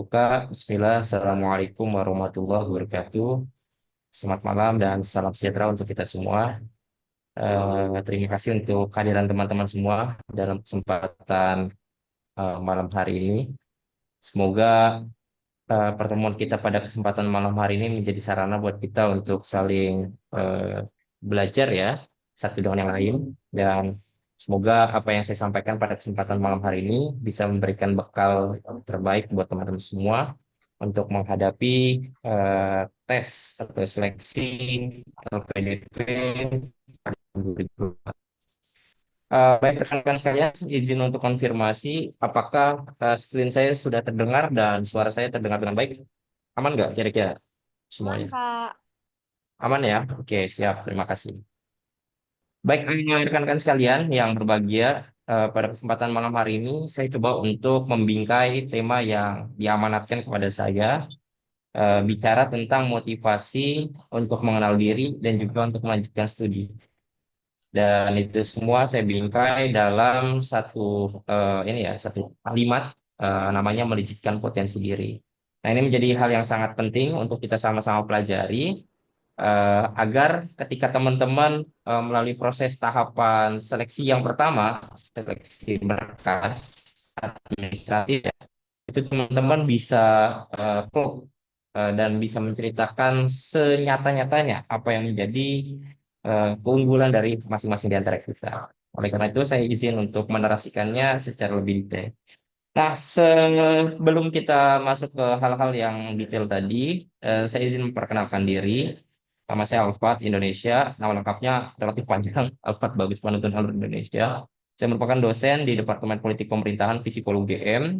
buka. Bismillah, Assalamualaikum warahmatullahi wabarakatuh. Selamat malam dan salam sejahtera untuk kita semua. Terima kasih untuk kehadiran teman-teman semua dalam kesempatan malam hari ini. Semoga pertemuan kita pada kesempatan malam hari ini menjadi sarana buat kita untuk saling belajar ya, satu dengan yang lain. Dan semoga apa yang saya sampaikan pada kesempatan malam hari ini bisa memberikan bekal terbaik buat teman-teman semua untuk menghadapi tes atau seleksi atau PDP pada 2024. Baik rekan-rekan sekalian, izin untuk konfirmasi apakah screen saya sudah terdengar dan suara saya terdengar dengan baik? Aman nggak kira-kira Aman, semuanya? Kak. Aman ya? Oke, siap. Terima kasih. Baik, rekan-rekan sekalian yang berbahagia, pada kesempatan malam hari ini saya coba untuk membingkai tema yang diamanatkan kepada saya, bicara tentang motivasi untuk mengenal diri dan juga untuk melanjutkan studi. Dan itu semua saya bingkai dalam satu ini ya, satu kalimat, namanya melejitkan potensi diri. Nah, ini menjadi hal yang sangat penting untuk kita sama-sama pelajari, agar ketika teman-teman melalui proses tahapan seleksi yang pertama, seleksi berkas administratif ya, itu teman-teman bisa klop, dan bisa menceritakan senyata-nyatanya apa yang menjadi keunggulan dari masing-masing di antara kita. Oleh karena itu, saya izin untuk menerasikannya secara lebih detail. Nah, sebelum kita masuk ke hal-hal yang detail tadi, saya izin memperkenalkan diri. Nama saya Alfat Indonesia. Nama lengkapnya relatif panjang, Alfat Bagus Panuntun Alur Indonesia. Saya merupakan dosen di Departemen Politik Pemerintahan Visipol UGM.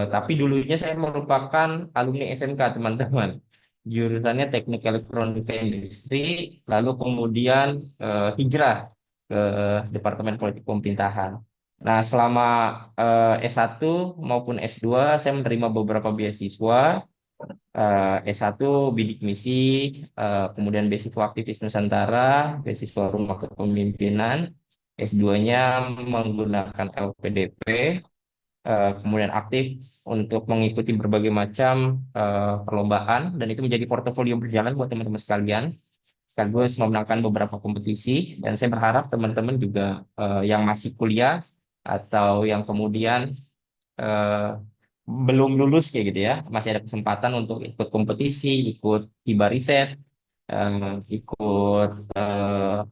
Tapi dulunya saya merupakan alumni SMK, teman-teman. Jurusannya Teknik Elektronika Industri, lalu kemudian hijrah ke Departemen Politik Pemerintahan. Nah, selama S1 maupun S2, saya menerima beberapa beasiswa. S1 bidik misi, kemudian beasiswa aktivis Nusantara, beasiswa Rumah Kepemimpinan, S2-nya menggunakan LPDP, kemudian aktif untuk mengikuti berbagai macam perlombaan, dan itu menjadi portofolio berjalan buat teman-teman sekalian, sekaligus memenangkan beberapa kompetisi. Dan saya berharap teman-teman juga yang masih kuliah atau yang kemudian eh, belum lulus kayak gitu ya, masih ada kesempatan untuk ikut kompetisi, ikut hibah riset, ikut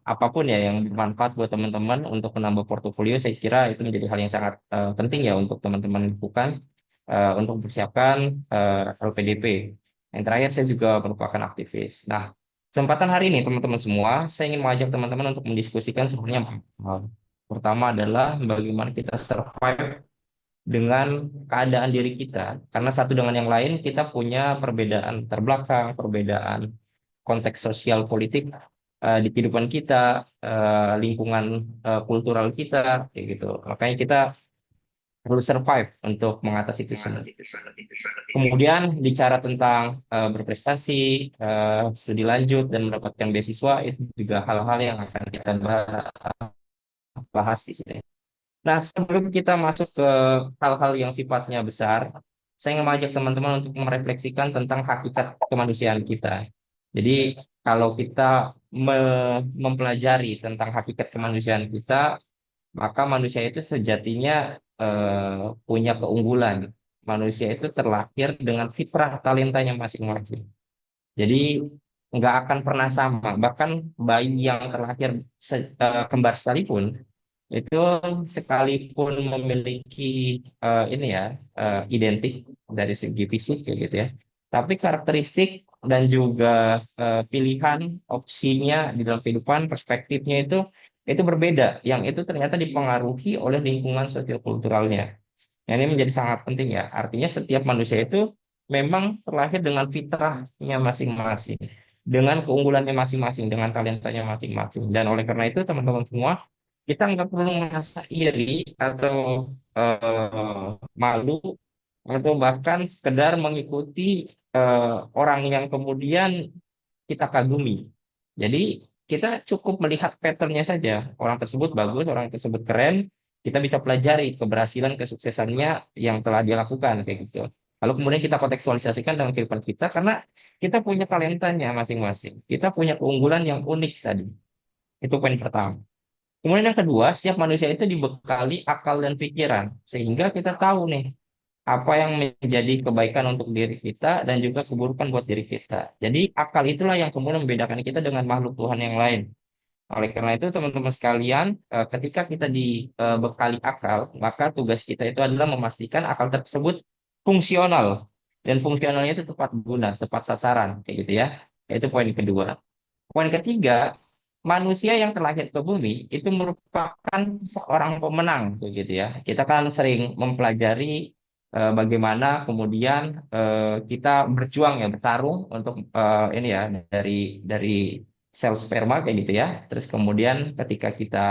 apapun ya yang bermanfaat buat teman-teman untuk menambah portofolio. Saya kira itu menjadi hal yang sangat penting ya untuk teman-teman lakukan untuk mempersiapkan LPDP. Yang terakhir, saya juga merupakan aktivis. Nah, kesempatan hari ini teman-teman semua, saya ingin mengajak teman-teman untuk mendiskusikan sebenarnya empat hal. Pertama adalah bagaimana kita survive dengan keadaan diri kita. Karena satu dengan yang lain kita punya perbedaan terbelakang, perbedaan konteks sosial politik di kehidupan kita, lingkungan kultural kita, kayak gitu. Makanya kita perlu survive untuk mengatasi itu semua. Kemudian bicara tentang berprestasi, studi lanjut dan mendapatkan beasiswa, itu juga hal-hal yang akan kita bahas di sini. Nah, sebelum kita masuk ke hal-hal yang sifatnya besar, saya ingin mengajak teman-teman untuk merefleksikan tentang hakikat kemanusiaan kita. Jadi, kalau kita mempelajari tentang hakikat kemanusiaan kita, maka manusia itu sejatinya punya keunggulan. Manusia itu terlahir dengan fitrah talentanya masing-masing. Jadi, nggak akan pernah sama. Bahkan bayi yang terlahir kembar sekalipun, itu sekalipun memiliki ini ya, identik dari segi fisik kayak gitu ya, tapi karakteristik dan juga pilihan opsinya di dalam kehidupan, perspektifnya itu berbeda, yang itu ternyata dipengaruhi oleh lingkungan sosiokulturalnya. Yang ini menjadi sangat penting ya, artinya setiap manusia itu memang terlahir dengan fitrahnya masing-masing, dengan keunggulannya masing-masing, dengan talentanya masing-masing. Dan oleh karena itu teman-teman semua, kita nggak perlu merasa iri atau malu atau bahkan sekedar mengikuti orang yang kemudian kita kagumi. Jadi kita cukup melihat patternnya saja. Orang tersebut bagus, orang tersebut keren, kita bisa pelajari keberhasilan, kesuksesannya yang telah dia lakukan kayak gitu. Lalu kemudian kita kontekstualisasikan dengan kehidupan kita karena kita punya talentanya masing-masing. Kita punya keunggulan yang unik tadi. Itu poin pertama. Kemudian yang kedua, setiap manusia itu dibekali akal dan pikiran. Sehingga kita tahu nih, apa yang menjadi kebaikan untuk diri kita dan juga keburukan buat diri kita. Jadi akal itulah yang kemudian membedakan kita dengan makhluk Tuhan yang lain. Oleh karena itu, teman-teman sekalian, ketika kita dibekali akal, maka tugas kita itu adalah memastikan akal tersebut fungsional. Dan fungsionalnya itu tepat guna, tepat sasaran, kayak gitu ya. Itu poin kedua. Poin ketiga, manusia yang terlahir ke bumi itu merupakan seorang pemenang, begitu ya. Kita kan sering mempelajari bagaimana kemudian kita berjuang ya, bertarung untuk ini ya dari sel sperma kayak gitu ya. Terus kemudian ketika kita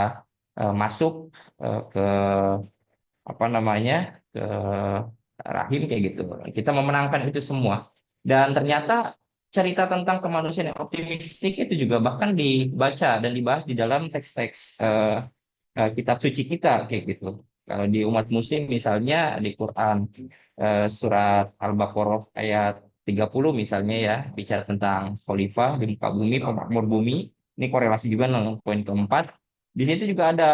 masuk ke apa namanya ke rahim kayak gitu, kita memenangkan itu semua. Dan ternyata cerita tentang kemanusiaan yang optimistik itu juga bahkan dibaca dan dibahas di dalam teks-teks kitab suci kita kayak gitu. Kalau di umat Muslim misalnya di Quran surat Al-Baqarah ayat 30 misalnya ya bicara tentang khalifah di muka bumi, pemakmur bumi. Ini korelasi juga dengan poin keempat. Di situ juga ada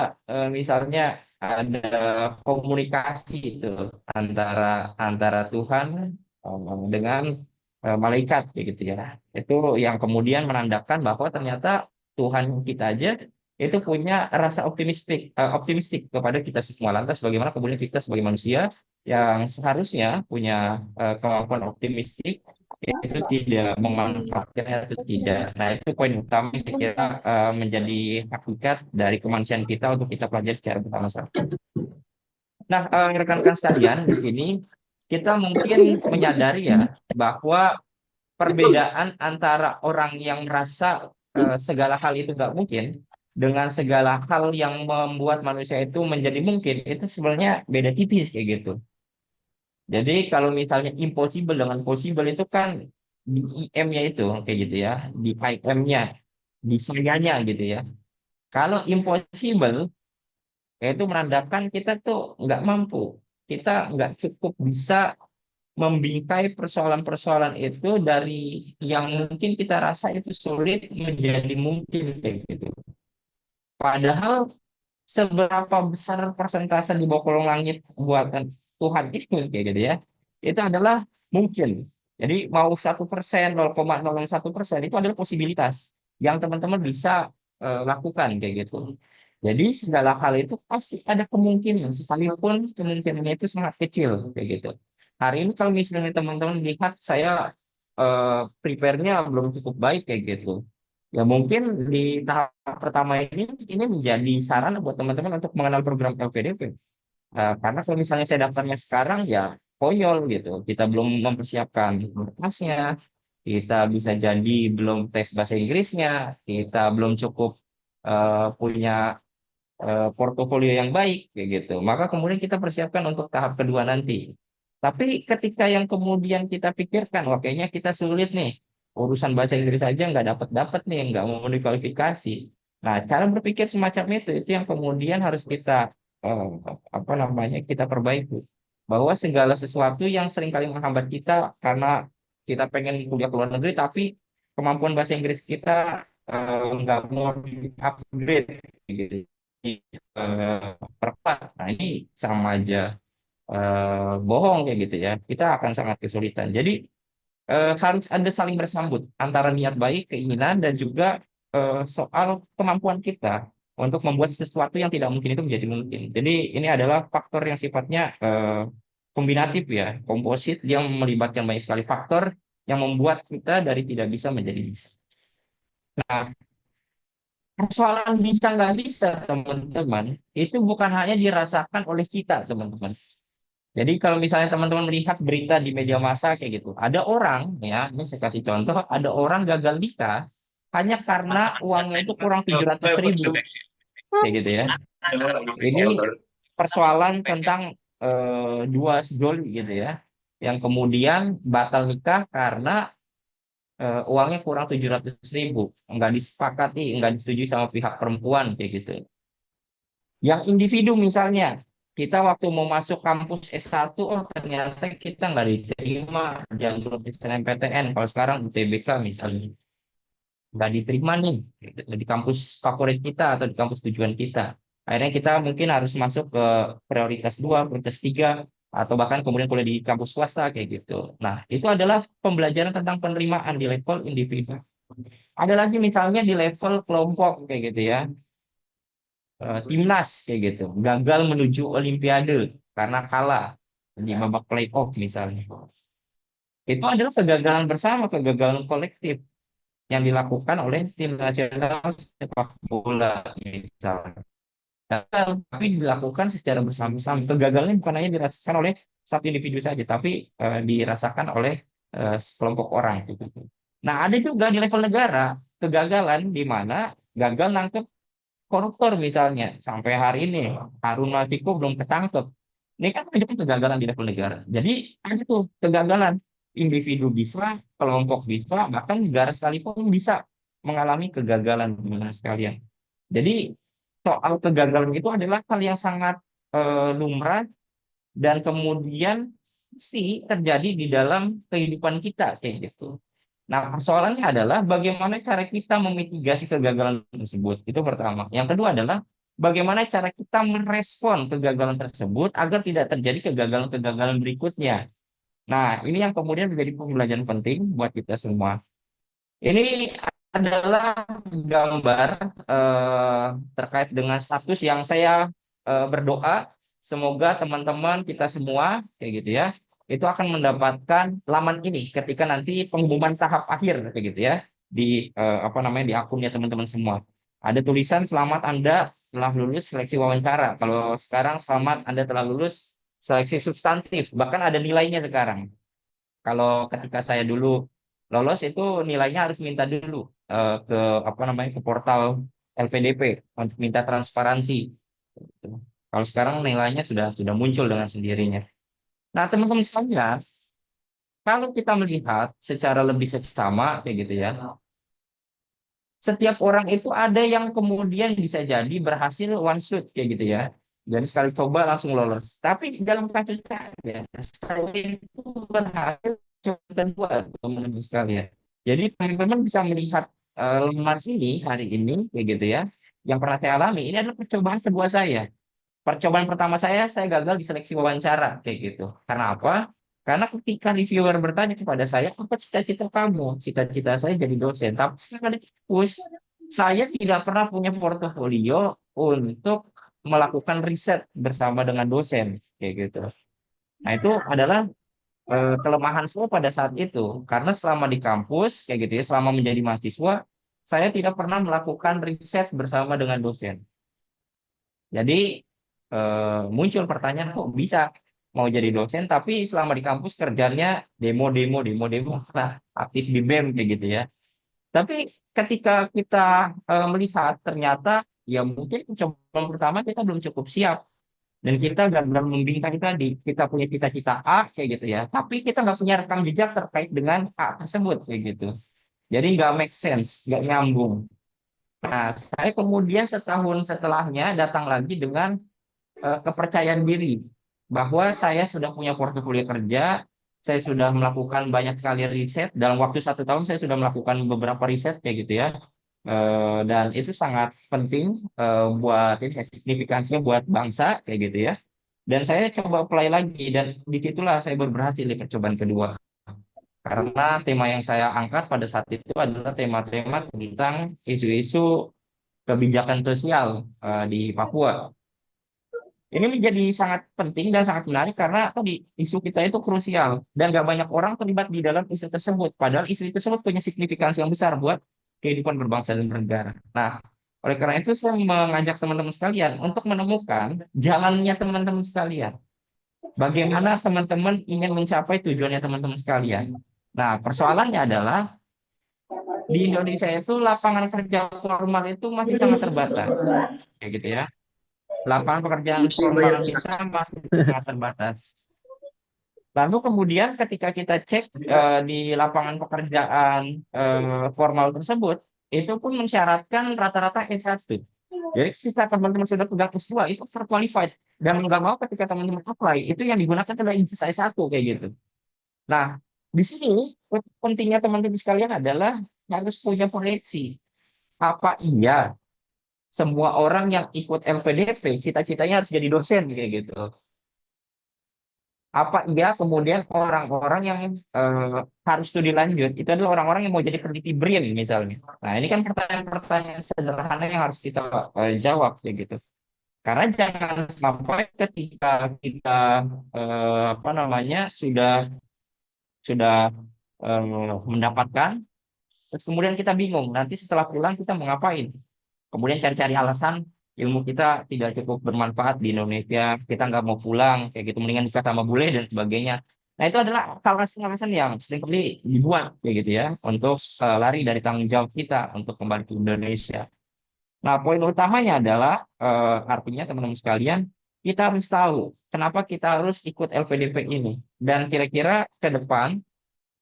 misalnya ada komunikasi itu antara antara Tuhan dengan malaikat kayak gitu ya. Itu yang kemudian menandakan bahwa ternyata Tuhan kita aja itu punya rasa optimistik kepada kita semua. Lantas bagaimana kemudian kita sebagai manusia yang seharusnya punya kemampuan optimistik itu tidak memanfaatkannya atau tidak. Nah, itu poin utama yang saya kira menjadi hakikat dari kemanusiaan kita untuk kita pelajari secara bersama-sama. Nah, rekan-rekan sekalian, di sini kita mungkin menyadari ya bahwa perbedaan antara orang yang merasa segala hal itu nggak mungkin dengan segala hal yang membuat manusia itu menjadi mungkin itu sebenarnya beda tipis kayak gitu. Jadi kalau misalnya impossible dengan possible itu kan di IM-nya itu kayak gitu ya, di IM-nya, di sayanya gitu ya. Kalau impossible itu menandakan kita tuh nggak mampu, kita nggak cukup bisa membingkai persoalan-persoalan itu dari yang mungkin kita rasa itu sulit menjadi mungkin kayak gitu. Padahal seberapa besar persentase di bawah kolong langit buatan Tuhan itu kayak gitu ya, itu adalah mungkin. Jadi mau 1%, 0,01% itu adalah posibilitas yang teman-teman bisa lakukan kayak gitu. Jadi segala hal itu pasti ada kemungkinan, sekalipun kemungkinannya itu sangat kecil kayak gitu. Hari ini kalau misalnya teman-teman lihat saya prepare-nya belum cukup baik kayak gitu. Ya mungkin di tahap pertama ini menjadi saran buat teman-teman untuk mengenal program LPDP. Karena kalau misalnya saya daftarnya sekarang ya konyol gitu. Kita belum mempersiapkan berkasnya, kita bisa jadi belum tes bahasa Inggrisnya, kita belum cukup punya portofolio yang baik kayak gitu. Maka kemudian kita persiapkan untuk tahap kedua nanti. Tapi ketika yang kemudian kita pikirkan, wah kayaknya kita sulit nih, urusan bahasa Inggris aja nggak dapat dapat nih, nggak memenuhi kualifikasi. Nah, cara berpikir semacam itu yang kemudian harus kita eh, apa namanya kita perbaiki. Bahwa segala sesuatu yang seringkali menghambat kita karena kita pengen kuliah ke luar negeri, tapi kemampuan bahasa Inggris kita nggak mau di upgrade gitu perempat. Nah, ini sama aja bohong kayak gitu ya. Kita akan sangat kesulitan. Jadi harus ada saling bersambut antara niat baik, keinginan, dan juga soal kemampuan kita untuk membuat sesuatu yang tidak mungkin itu menjadi mungkin. Jadi ini adalah faktor yang sifatnya kombinatif ya, komposit yang melibatkan banyak sekali faktor yang membuat kita dari tidak bisa menjadi bisa. Nah, persoalan bisa nggak bisa, teman-teman, itu bukan hanya dirasakan oleh kita, teman-teman. Jadi kalau misalnya teman-teman melihat berita di media massa kayak gitu, ada orang, ya, ini saya kasih contoh, ada orang gagal nikah hanya karena uangnya itu kurang 700.000, kayak gitu ya. Ini persoalan tentang dua sejoli gitu ya, yang kemudian batal nikah karena uangnya kurang 700.000, nggak disepakati, nggak disetujui sama pihak perempuan kayak gitu. Yang individu misalnya. kita waktu mau masuk kampus S1, oh ternyata kita nggak diterima jalur SNMPTN. Kalau sekarang UTBK misalnya, nggak diterima nih di kampus favorit kita atau di kampus tujuan kita. Akhirnya kita mungkin harus masuk ke prioritas 2, prioritas 3, atau bahkan kemudian kuliah di kampus swasta kayak gitu. Nah, itu adalah pembelajaran tentang penerimaan di level individu. Ada lagi misalnya di level kelompok kayak gitu ya, timnas kayak gitu, gagal menuju Olimpiade karena kalah di babak playoff misalnya. Itu adalah kegagalan bersama, kegagalan kolektif yang dilakukan oleh tim nasional sepak bola misalnya. Tapi dilakukan secara bersama-sama. Kegagalan bukan hanya dirasakan oleh satu individu saja, tapi dirasakan oleh sekelompok orang. Gitu. Nah, ada juga di level negara kegagalan di mana gagal nangkep koruptor misalnya. Sampai hari ini Harun Masiku belum ketangkep. Ini kan menunjukkan kegagalan di level negara. Jadi ada tuh kegagalan. Individu bisa, kelompok bisa, bahkan negara sekalipun bisa mengalami kegagalan teman-teman sekalian. Jadi soal kegagalan itu adalah hal yang sangat lumrah dan kemudian pasti terjadi di dalam kehidupan kita kayak gitu. Nah, persoalannya adalah bagaimana cara kita memitigasi kegagalan tersebut. Itu pertama. Yang kedua adalah bagaimana cara kita merespon kegagalan tersebut agar tidak terjadi kegagalan-kegagalan berikutnya. Nah, ini yang kemudian menjadi pembelajaran penting buat kita semua. Ini adalah gambar terkait dengan status yang saya berdoa semoga teman-teman kita semua kayak gitu ya itu akan mendapatkan laman ini ketika nanti pengumuman tahap akhir kayak gitu ya di apa namanya di akunnya teman-teman semua. Ada tulisan selamat Anda telah lulus seleksi wawancara. Kalau sekarang selamat Anda telah lulus seleksi substantif. Bahkan ada nilainya sekarang. Kalau ketika saya dulu lolos itu nilainya harus minta dulu ke apa namanya ke portal LPDP untuk minta transparansi. Gitu. Kalau sekarang nilainya sudah muncul dengan sendirinya. Nah, teman-teman sekalian, kalau kita melihat secara lebih seksama kayak gitu ya, setiap orang itu ada yang kemudian bisa jadi berhasil one shot kayak gitu ya. Dan sekali coba langsung lolos. Tapi dalam kasus saya, saya itu berhasil coba kedua, teman-teman sekalian. Jadi teman-teman bisa melihat lembar ini hari ini kayak gitu ya. Yang pernah saya alami, ini adalah percobaan kedua saya. Percobaan pertama saya gagal di seleksi wawancara kayak gitu. Karena apa? Karena ketika reviewer bertanya kepada saya, apa cita-cita kamu? Cita-cita saya jadi dosen. Tapi setelah di kampus, saya tidak pernah punya portofolio untuk melakukan riset bersama dengan dosen kayak gitu. Nah, itu adalah kelemahan saya pada saat itu. Karena selama di kampus kayak gitu ya, selama menjadi mahasiswa, saya tidak pernah melakukan riset bersama dengan dosen. Jadi muncul pertanyaan kok bisa mau jadi dosen tapi selama di kampus kerjanya demo, nah aktif di BEM kayak gitu ya. Tapi ketika kita melihat ternyata ya mungkin percobaan pertama kita belum cukup siap dan kita gagal membingkai tadi kita punya cita-cita A kayak gitu ya. Tapi kita nggak punya rekam jejak terkait dengan A tersebut kayak gitu. Jadi nggak make sense, nggak nyambung. Nah, saya kemudian setahun setelahnya datang lagi dengan kepercayaan diri bahwa saya sudah punya portofolio kerja, saya sudah melakukan banyak sekali riset dalam waktu 1 tahun saya sudah melakukan beberapa riset kayak gitu ya. Dan itu sangat penting buat ini signifikansinya buat bangsa kayak gitu ya. Dan saya coba apply lagi dan disitulah saya baru berhasil di percobaan kedua. Karena tema yang saya angkat pada saat itu adalah tema-tema tentang isu-isu kebijakan sosial di Papua. Ini menjadi sangat penting dan sangat menarik karena tadi isu kita itu krusial dan gak banyak orang terlibat di dalam isu tersebut. Padahal isu tersebut punya signifikansi yang besar buat kehidupan berbangsa dan bernegara. Nah, oleh karena itu saya mengajak teman-teman sekalian untuk menemukan jalannya teman-teman sekalian. Bagaimana teman-teman ingin mencapai tujuannya teman-teman sekalian. Nah, persoalannya adalah di Indonesia itu lapangan kerja formal itu masih sangat terbatas. Kayak gitu ya. Lapangan pekerjaan formal kita masih sangat terbatas. Lalu kemudian ketika kita cek di lapangan pekerjaan formal tersebut, itu pun mensyaratkan rata-rata S1. Jadi ketika teman-teman sudah pegang S2 itu overqualified dan nggak mau ketika teman-teman apply itu yang digunakan adalah ijazah S1 kayak gitu. Nah, di sini pentingnya teman-teman sekalian adalah harus punya proyeksi. Apa iya semua orang yang ikut LPDP cita-citanya harus jadi dosen kayak gitu? Apa iya kemudian orang-orang yang harus studi lanjut itu adalah orang-orang yang mau jadi peneliti BRIN misalnya. Nah, ini kan pertanyaan-pertanyaan sederhana yang harus kita jawab kayak gitu. Karena jangan sampai ketika kita apa namanya sudah mendapatkan, terus kemudian kita bingung. Nanti setelah pulang kita mau ngapain? Kemudian cari-cari alasan ilmu kita tidak cukup bermanfaat di Indonesia, kita nggak mau pulang, kayak gitu, mendingan nikah sama bule dan sebagainya. Nah, itu adalah alasan-alasan yang seringkali dibuat kayak gitu ya, untuk lari dari tanggung jawab kita untuk kembali ke Indonesia. Nah, poin utamanya adalah artinya teman-teman sekalian, kita harus tahu kenapa kita harus ikut LPDP ini. Dan kira-kira ke depan,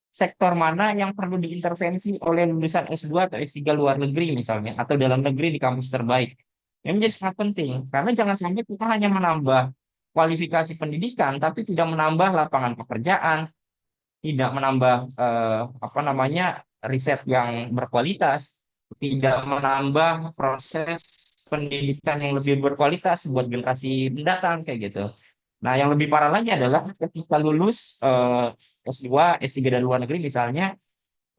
sektor mana yang perlu diintervensi oleh lulusan S2 atau S3 luar negeri misalnya, atau dalam negeri di kampus terbaik. Ini menjadi sangat penting, karena jangan sampai kita hanya menambah kualifikasi pendidikan, tapi tidak menambah lapangan pekerjaan, tidak menambah apa namanya riset yang berkualitas, tidak menambah proses pendidikan yang lebih berkualitas buat generasi mendatang kayak gitu. Nah, yang lebih parah lagi adalah ketika lulus S2, S3 dari luar negeri misalnya,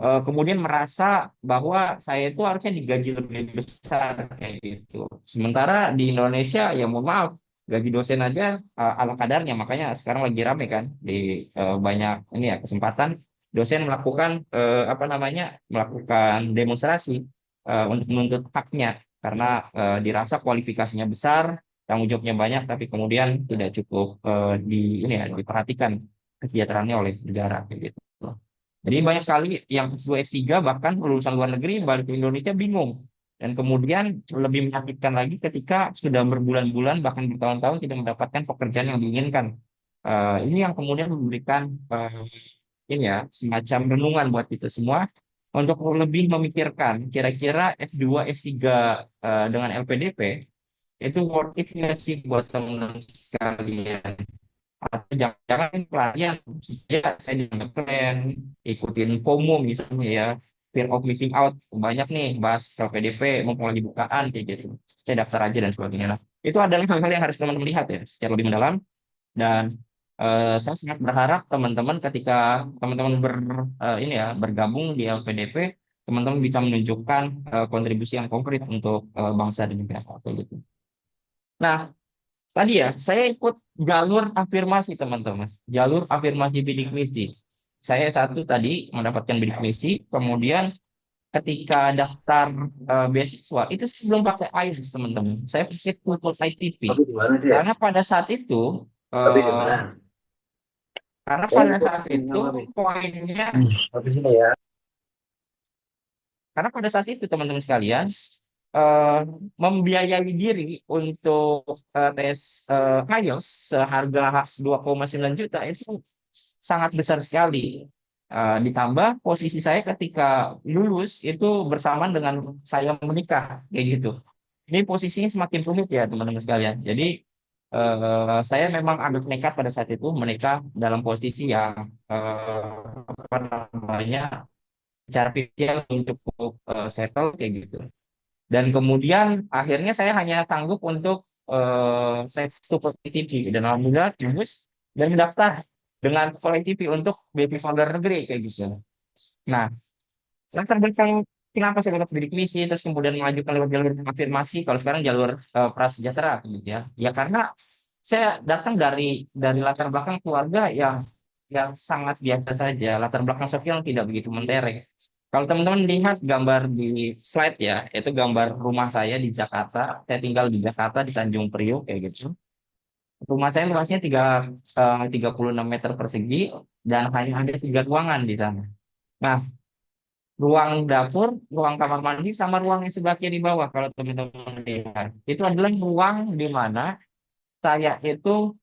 kemudian merasa bahwa saya itu harusnya digaji lebih besar kayak gitu. Sementara di Indonesia ya mohon maaf, gaji dosen aja ala kadarnya. Makanya sekarang lagi rame kan di banyak ini ya kesempatan dosen melakukan apa namanya melakukan demonstrasi untuk menuntut haknya karena dirasa kualifikasinya besar, tanggung jawabnya banyak, tapi kemudian tidak cukup di ini ya diperhatikan kesejahteraannya oleh negara kayak gitu. Jadi banyak sekali yang S2, S3 bahkan lulusan luar negeri balik ke Indonesia bingung. Dan kemudian lebih menyakitkan lagi ketika sudah berbulan-bulan bahkan bertahun-tahun tidak mendapatkan pekerjaan yang diinginkan. Ini yang kemudian memberikan ini ya semacam renungan buat kita semua untuk lebih memikirkan kira-kira S2, S3 dengan LPDP itu worth it nggak sih buat teman-teman sekalian. Atau jangan-jangan pelarian ya saya dianggap keren, ikutin FOMO misalnya ya, fear of missing out, banyak nih bahas PDP mumpung lagi bukaan kayak gitu, saya daftar aja dan sebagainya. Nah, itu adalah hal-hal yang harus teman-teman lihat ya secara lebih mendalam. Dan saya sangat berharap teman-teman ketika teman-teman ini ya bergabung di LPDP, teman-teman bisa menunjukkan kontribusi yang konkret untuk bangsa dan negara kayak gitu. Nah, tadi ya, saya ikut jalur afirmasi teman-teman. Jalur afirmasi bidik misi. Saya satu tadi mendapatkan bidik misi, kemudian ketika daftar beasiswa itu sebelum pakai IELTS teman-teman. Saya pakai TOEFL ITP. Tapi di mana dia? Karena pada saat itu, Tapi di eh, mana? karena Saya pada ikut saat itu nama nih. poinnya, Tapi sini ya. karena pada saat itu teman-teman sekalian, eh, membiayai diri untuk tes IELTS seharga 2,9 juta itu sangat besar sekali. Ditambah posisi saya ketika lulus itu bersamaan dengan saya menikah, kayak gitu. Ini posisinya semakin sulit ya teman-teman sekalian. Jadi saya memang agak nekat pada saat itu menikah dalam posisi yang apa namanya secara finansial untuk settle kayak gitu. Dan kemudian akhirnya saya hanya sanggup untuk tes support TV dan alhamdulillah lulus dan mendaftar dengan Voli TV untuk beasiswa luar negeri kayak gitu. Nah, latar belakang kenapa saya dapat bidik misi terus kemudian mengajukan lewat jalur afirmasi kalau sekarang jalur prasejahtera gitu ya. Ya karena saya datang dari latar belakang keluarga yang sangat biasa saja, latar belakang sosial yang tidak begitu mentereng. Kalau teman-teman lihat gambar di slide ya, itu gambar rumah saya di Jakarta. Saya tinggal di Jakarta di Tanjung Priok kayak gitu. Rumah saya luasnya 36 meter persegi dan hanya ada 3 ruangan di sana. Nah, ruang dapur, ruang kamar mandi, sama ruang yang sebelah kiri bawah kalau teman-teman lihat. Itu adalah ruang di mana saya itu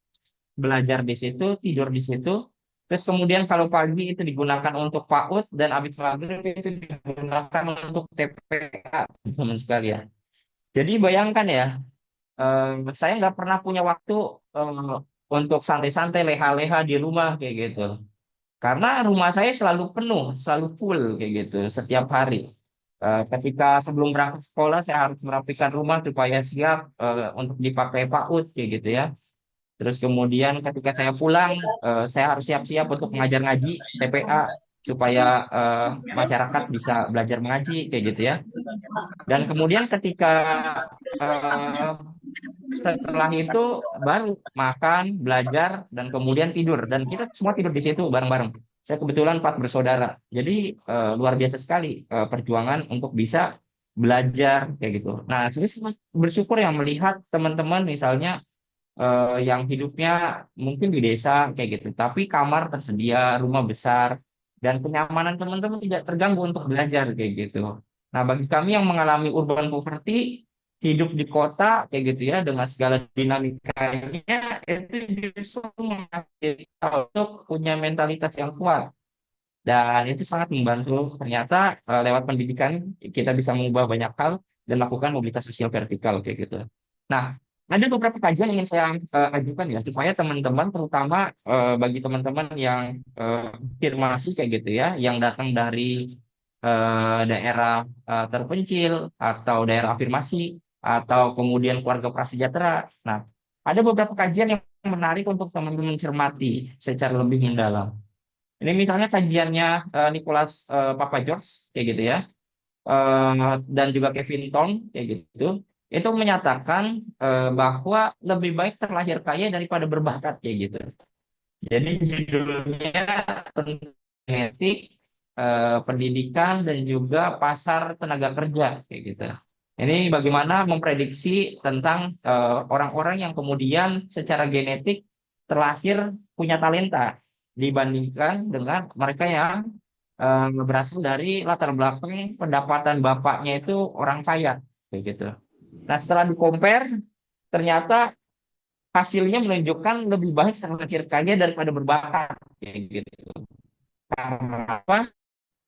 belajar di situ, tidur di situ. Terus kemudian kalau pagi itu digunakan untuk PAUD dan habis maghrib itu digunakan untuk TPA, teman sekalian. Jadi bayangkan ya, saya nggak pernah punya waktu untuk santai-santai leha-leha di rumah kayak gitu. Karena rumah saya selalu penuh, selalu full kayak gitu setiap hari. Ketika sebelum berangkat sekolah saya harus merapikan rumah supaya siap untuk dipakai PAUD kayak gitu ya. Terus kemudian ketika saya pulang, saya harus siap-siap untuk mengajar ngaji TPA supaya masyarakat bisa belajar mengaji kayak gitu ya. Dan kemudian ketika eh, setelah itu baru makan, belajar, dan kemudian tidur. Dan kita semua tidur di situ bareng-bareng. Saya kebetulan 4 bersaudara. Jadi luar biasa sekali perjuangan untuk bisa belajar kayak gitu. Nah, saya sangat bersyukur yang melihat teman-teman misalnya yang hidupnya mungkin di desa kayak gitu, tapi kamar tersedia, rumah besar, dan kenyamanan teman-teman tidak terganggu untuk belajar kayak gitu. Nah, bagi kami yang mengalami urban poverty, hidup di kota kayak gitu ya, dengan segala dinamikanya, itu justru mengajarkan kita untuk punya mentalitas yang kuat. Dan itu sangat membantu. Ternyata lewat pendidikan kita bisa mengubah banyak hal dan melakukan mobilitas sosial vertikal kayak gitu. Nah, ada beberapa kajian yang ingin saya ajukan ya supaya teman-teman, terutama bagi teman-teman yang afirmasi kayak gitu ya, yang datang dari daerah terpencil atau daerah afirmasi atau kemudian keluarga prasejahtera. Nah, ada beberapa kajian yang menarik untuk teman-teman cermati secara lebih mendalam. Ini misalnya kajiannya Nicholas Papa George kayak gitu ya, dan juga Kevin Tong kayak gitu, itu menyatakan bahwa lebih baik terlahir kaya daripada berbakat kayak gitu. Jadi judulnya tentang genetik, pendidikan dan juga pasar tenaga kerja kayak gitu. Ini bagaimana memprediksi tentang orang-orang yang kemudian secara genetik terlahir punya talenta dibandingkan dengan mereka yang berasal dari latar belakang pendapatan bapaknya itu orang kaya kayak gitu. Nah, setelah di-compare ternyata hasilnya menunjukkan lebih baik terlahir kaya daripada berbakat kayak gitu. Karena apa?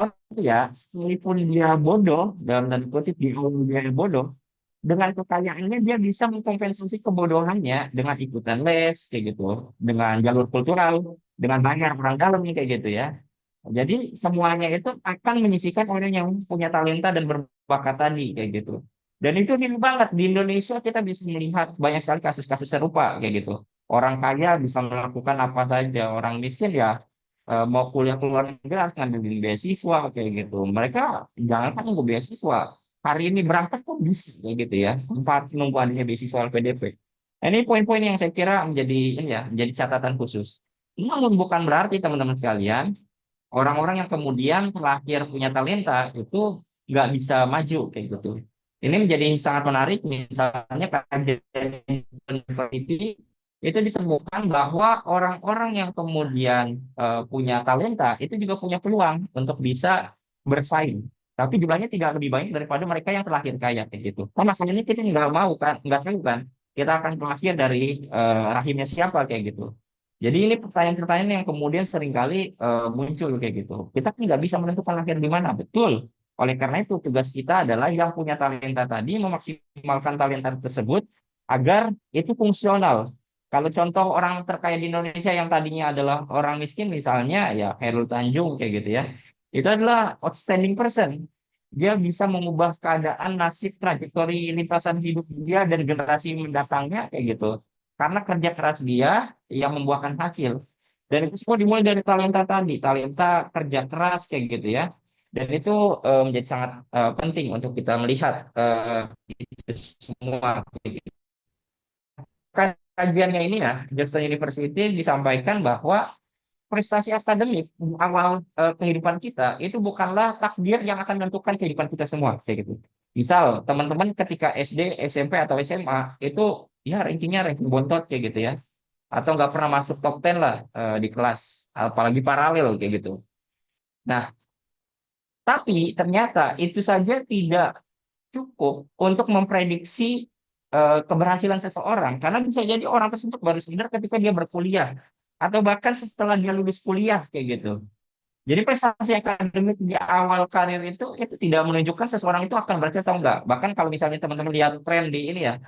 Oh, ya, sekalipun dia bodoh, dalam tanda kutip di awal dia bodoh, dengan kekayaannya dia bisa mengkompensasi kebodohannya dengan ikutan les kayak gitu, dengan jalur kultural, dengan bayar orang dalam kayak gitu ya. Jadi semuanya itu akan menyisihkan orang yang punya talenta dan berbakat tadi kayak gitu. Dan itu real banget di Indonesia kita bisa melihat banyak sekali kasus-kasus serupa kayak gitu. Orang kaya bisa melakukan apa saja, orang miskin ya mau kuliah ke luar negeri harus ngambil beasiswa kayak gitu. Mereka jangan kan nunggu beasiswa. Hari ini berangkat pun bisa kayak gitu ya. Tempat nunggu adanya beasiswa LPDP. Nah, ini poin-poin yang saya kira menjadi ini ya, menjadi catatan khusus. Namun bukan berarti teman-teman sekalian orang-orang yang kemudian terlahir punya talenta itu nggak bisa maju kayak gitu. Ini menjadi sangat menarik, misalnya kajian university itu ditemukan bahwa orang-orang yang kemudian punya talenta itu juga punya peluang untuk bisa bersaing. Tapi jumlahnya tidak lebih banyak daripada mereka yang terlahir kaya kayak gitu. Nah, masalahnya kita nggak mau kan, nggak tahu kan, kita akan terlahir dari rahimnya siapa kayak gitu. Jadi ini pertanyaan-pertanyaan yang kemudian seringkali muncul kayak gitu. Kita kan nggak bisa menentukan lahir di mana, betul. Oleh karena itu tugas kita adalah yang punya talenta tadi memaksimalkan talenta tersebut agar itu fungsional. Kalau contoh orang terkaya di Indonesia yang tadinya adalah orang miskin misalnya ya Khairul Tanjung kayak gitu ya. Itu adalah outstanding person. Dia bisa mengubah keadaan nasib trajektori lintasan hidup dia dan generasi mendatangnya kayak gitu. Karena kerja keras dia yang membuahkan hasil. Dan itu semua dimulai dari talenta tadi, talenta kerja keras kayak gitu ya. Dan itu menjadi sangat penting untuk kita melihat itu semua. Kajiannya ini ya, Boston University disampaikan bahwa prestasi akademik di awal kehidupan kita itu bukanlah takdir yang akan menentukan kehidupan kita semua kayak gitu. Misal teman-teman ketika SD, SMP atau SMA itu ya rankingnya ranking bontot kayak gitu ya, atau nggak pernah masuk top 10 lah di kelas, apalagi paralel kayak gitu. Nah, tapi ternyata itu saja tidak cukup untuk memprediksi keberhasilan seseorang, karena bisa jadi orang tersebut baru sadar ketika dia berkuliah atau bahkan setelah dia lulus kuliah kayak gitu. Jadi prestasi akademik di awal karir itu tidak menunjukkan seseorang itu akan berhasil atau enggak. Bahkan kalau misalnya teman-teman lihat tren di ini ya,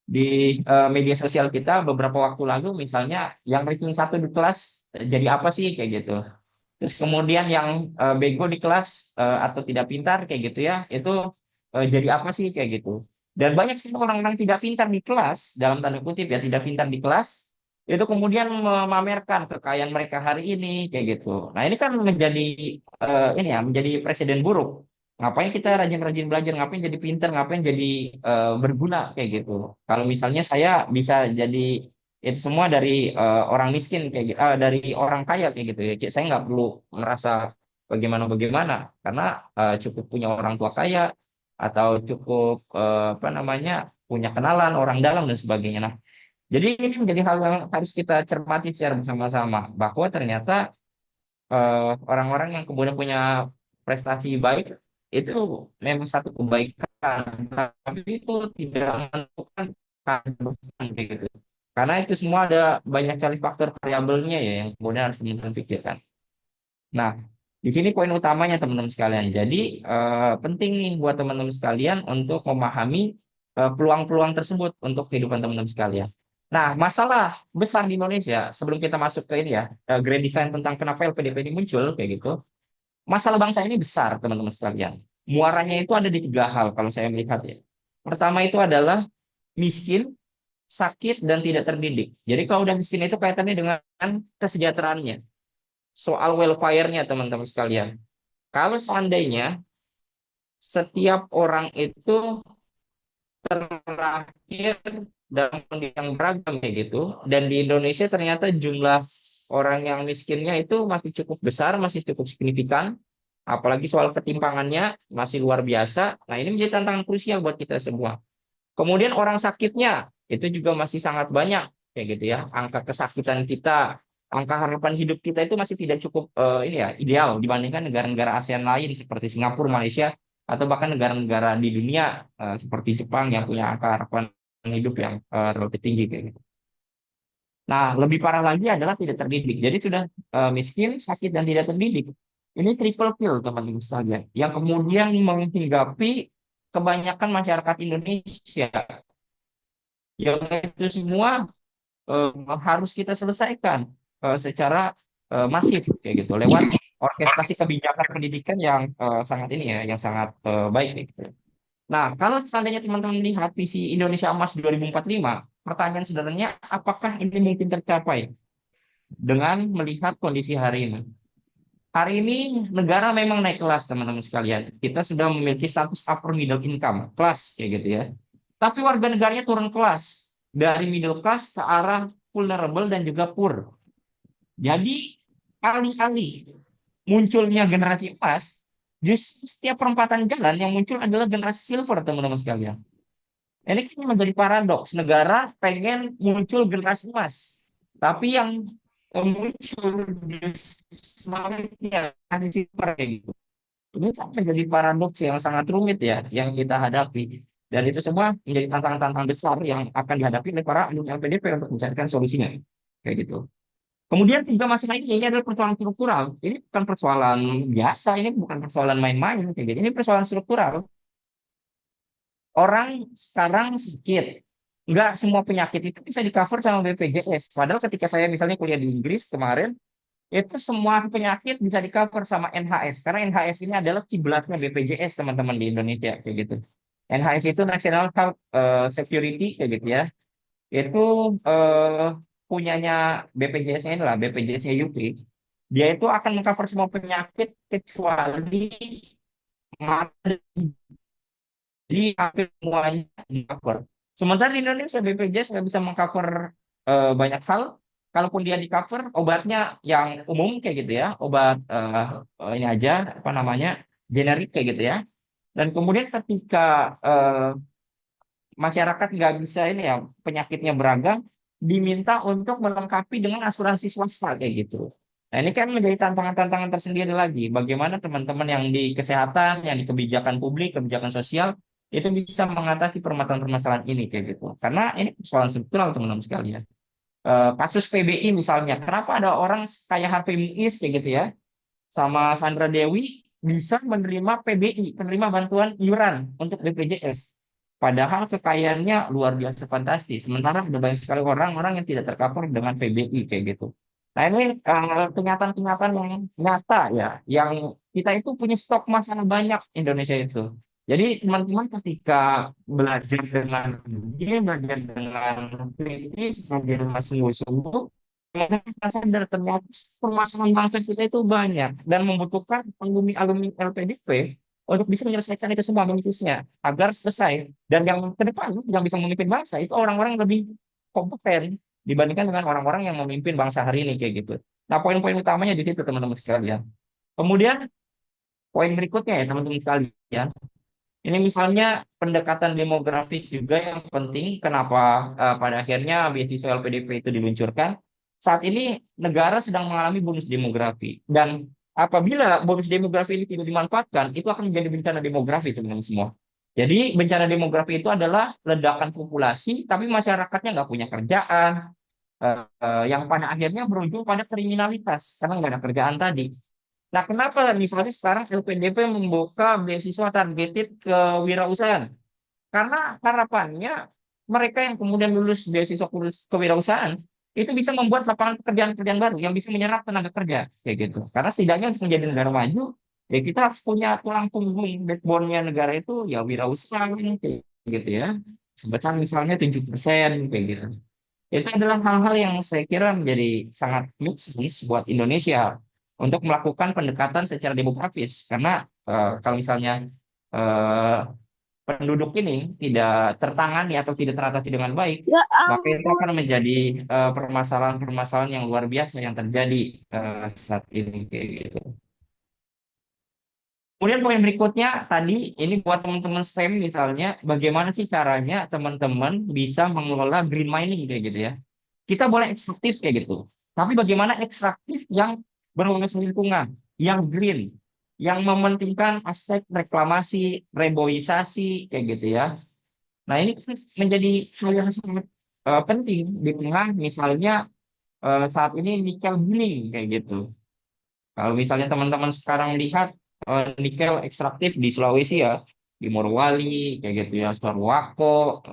di media sosial kita beberapa waktu lalu, misalnya yang ranking satu di kelas jadi apa sih kayak gitu. Terus kemudian yang bego di kelas atau tidak pintar kayak gitu ya, itu jadi apa sih kayak gitu. Dan banyak sih orang-orang tidak pintar di kelas, dalam tanda kutip ya, tidak pintar di kelas, itu kemudian memamerkan kekayaan mereka hari ini kayak gitu. Nah ini kan menjadi ini ya, menjadi presiden buruk. Ngapain kita rajin-rajin belajar, ngapain jadi pintar, ngapain jadi berguna kayak gitu. Kalau misalnya saya bisa jadi itu semua dari orang miskin kayak gitu, dari orang kaya kayak gitu ya. Saya nggak perlu merasa bagaimana-bagaimana karena cukup punya orang tua kaya atau cukup apa namanya punya kenalan orang dalam dan sebagainya. Nah, jadi ini menjadi hal yang harus kita cermati secara bersama-sama bahwa ternyata orang-orang yang kemudian punya prestasi baik itu memang satu kebaikan, tapi itu tidak menentukan kehidupan kayak gitu. Karena itu semua ada banyak sekali faktor variabelnya ya yang kemudian harus teman-teman pikirkan. Nah, di sini poin utamanya teman-teman sekalian. Jadi penting nih buat teman-teman sekalian untuk memahami peluang-peluang tersebut untuk kehidupan teman-teman sekalian. Nah, masalah besar di Indonesia sebelum kita masuk ke ini ya, grand design tentang kenapa LPDP ini muncul kayak gitu. Masalah bangsa ini besar, teman-teman sekalian. Muaranya itu ada di tiga hal kalau saya melihat ya. Pertama itu adalah miskin, sakit, dan tidak terdidik. Jadi kalau udah miskin itu kaitannya dengan kesejahteraannya. Soal welfare-nya, teman-teman sekalian. Kalau seandainya setiap orang itu terakhir dalam kondisi yang beragam kayak gitu, dan di Indonesia ternyata jumlah orang yang miskinnya itu masih cukup besar, masih cukup signifikan, apalagi soal ketimpangannya masih luar biasa. Nah, ini menjadi tantangan krusial buat kita semua. Kemudian orang sakitnya itu juga masih sangat banyak kayak gitu ya. Angka kesakitan kita, angka harapan hidup kita itu masih tidak cukup ini ya ideal dibandingkan negara-negara ASEAN lain seperti Singapura, Malaysia atau bahkan negara-negara di dunia seperti Jepang yang punya angka harapan hidup yang relatif tinggi kayak gitu. Nah, lebih parah lagi adalah tidak terdidik. Jadi sudah miskin, sakit dan tidak terdidik. Ini triple kill teman-teman sekalian. Yang kemudian menghinggapi kebanyakan masyarakat Indonesia yang itu semua eh, harus kita selesaikan secara masif kayak gitu lewat orkestrasi kebijakan pendidikan yang sangat ini ya yang sangat baik gitu. Nah, kalau seandainya teman-teman lihat visi Indonesia Emas 2045, pertanyaan sederhananya apakah ini mungkin tercapai dengan melihat kondisi hari ini? Hari ini negara memang naik kelas teman-teman sekalian. Kita sudah memiliki status upper middle income, kelas kayak gitu ya. Tapi warga negaranya turun kelas dari middle class ke arah vulnerable dan juga poor. Jadi alih-alih munculnya generasi emas, justru setiap perempatan jalan yang muncul adalah generasi silver, teman-teman sekalian. Ini kan menjadi paradoks. Negara pengen muncul generasi emas, tapi yang muncul justru selanjutnya generasi silver kayak gitu. Ini kan menjadi paradoks yang sangat rumit ya, yang kita hadapi. Dan itu semua menjadi tantangan-tantangan besar yang akan dihadapi oleh para alumni LPDP untuk mencarikan solusinya. Kayak gitu. Kemudian juga masalah ini adalah persoalan struktural. Ini bukan persoalan biasa, ini bukan persoalan main-main. Kayak gitu. Ini persoalan struktural. Orang sekarang sakit. Enggak semua penyakit itu bisa di cover sama BPJS. Padahal ketika saya misalnya kuliah di Inggris kemarin, itu semua penyakit bisa di cover sama NHS. Karena NHS ini adalah kiblatnya BPJS teman-teman di Indonesia. Kayak gitu. NHS itu National Health Security kayak gitu ya. Itu punyanya BPJS-nya inilah, BPJS-nya UK. Dia itu akan mengcover semua penyakit kecuali mata. Jadi hampir semuanya di cover. Sementara di Indonesia BPJS nggak bisa mengcover banyak hal. Kalaupun dia di cover, obatnya yang umum kayak gitu ya, obat ini aja apa namanya generik kayak gitu ya. Dan kemudian ketika masyarakat nggak bisa ini ya penyakitnya beragam, diminta untuk melengkapi dengan asuransi swasta kayak gitu. Nah ini kan menjadi tantangan-tantangan tersendiri lagi. Bagaimana teman-teman yang di kesehatan, yang di kebijakan publik, kebijakan sosial itu bisa mengatasi permasalahan-permasalahan ini kayak gitu. Karena ini persoalan struktural teman-teman sekalian. Kasus PBI misalnya, kenapa ada orang kayak Harvey Muiz kayak gitu ya, sama Sandra Dewi bisa menerima PBI, penerima bantuan iuran untuk BPJS. Padahal kekayaannya luar biasa fantastis. Sementara ada banyak sekali orang-orang yang tidak tercover dengan PBI kayak gitu. Nah ini kenyataan-kenyataan yang nyata ya, yang kita itu punya stok masalah banyak Indonesia itu. Jadi teman-teman ketika belajar dengan dia belajar dengan kritis, belajar dengan sungguh-sungguh, karena kita sadar ternyata permasalahan bangsa kita itu banyak dan membutuhkan alumni-alumni LPDP untuk bisa menyelesaikan itu semua menitisnya agar selesai. Dan yang ke depan yang bisa memimpin bangsa itu orang-orang yang lebih kompeten dibandingkan dengan orang-orang yang memimpin bangsa hari ini kayak gitu. Nah, poin-poin utamanya di situ teman-teman sekalian. Kemudian poin berikutnya ya teman-teman sekalian. Ini misalnya pendekatan demografis juga yang penting. Kenapa pada akhirnya beasiswa LPDP itu diluncurkan? Saat ini negara sedang mengalami bonus demografi dan apabila bonus demografi ini tidak dimanfaatkan, itu akan menjadi bencana demografi teman-teman semua. Jadi bencana demografi itu adalah ledakan populasi, tapi masyarakatnya nggak punya kerjaan, yang pada akhirnya berujung pada kriminalitas karena nggak ada kerjaan tadi. Nah, kenapa misalnya sekarang LPDP membuka beasiswa targeted ke wirausahaan? Karena harapannya mereka yang kemudian lulus beasiswa kewirausahaan itu bisa membuat lapangan pekerjaan-pekerjaan baru yang bisa menyerap tenaga kerja kayak gitu. Karena setidaknya untuk menjadi negara maju, ya kita harus punya tulang punggung backbone-nya negara itu ya wirausahaan kayak gitu ya. Sebesar misalnya 7% kayak gitu. Itu adalah hal-hal yang saya kira menjadi sangat luxis buat Indonesia untuk melakukan pendekatan secara demografis. Karena kalau misalnya eh, penduduk ini tidak tertangani atau tidak teratasi dengan baik, Ya maka itu ampun. akan menjadi permasalahan-permasalahan yang luar biasa yang terjadi saat ini kayak gitu. Kemudian poin berikutnya tadi ini buat teman-teman STEM misalnya, bagaimana sih caranya teman-teman bisa mengelola green mining kayak gitu ya. Kita boleh ekstraktif kayak gitu. Tapi bagaimana ekstraktif yang berbasis lingkungan, yang green, yang mementingkan aspek reklamasi, reboisasi kayak gitu ya. Nah, ini kan menjadi hal yang sangat penting di tengah misalnya saat ini nikel booming kayak gitu. Kalau misalnya teman-teman sekarang lihat nikel ekstraktif di Sulawesi ya, di Morowali, kayak gitu ya, Sorowako,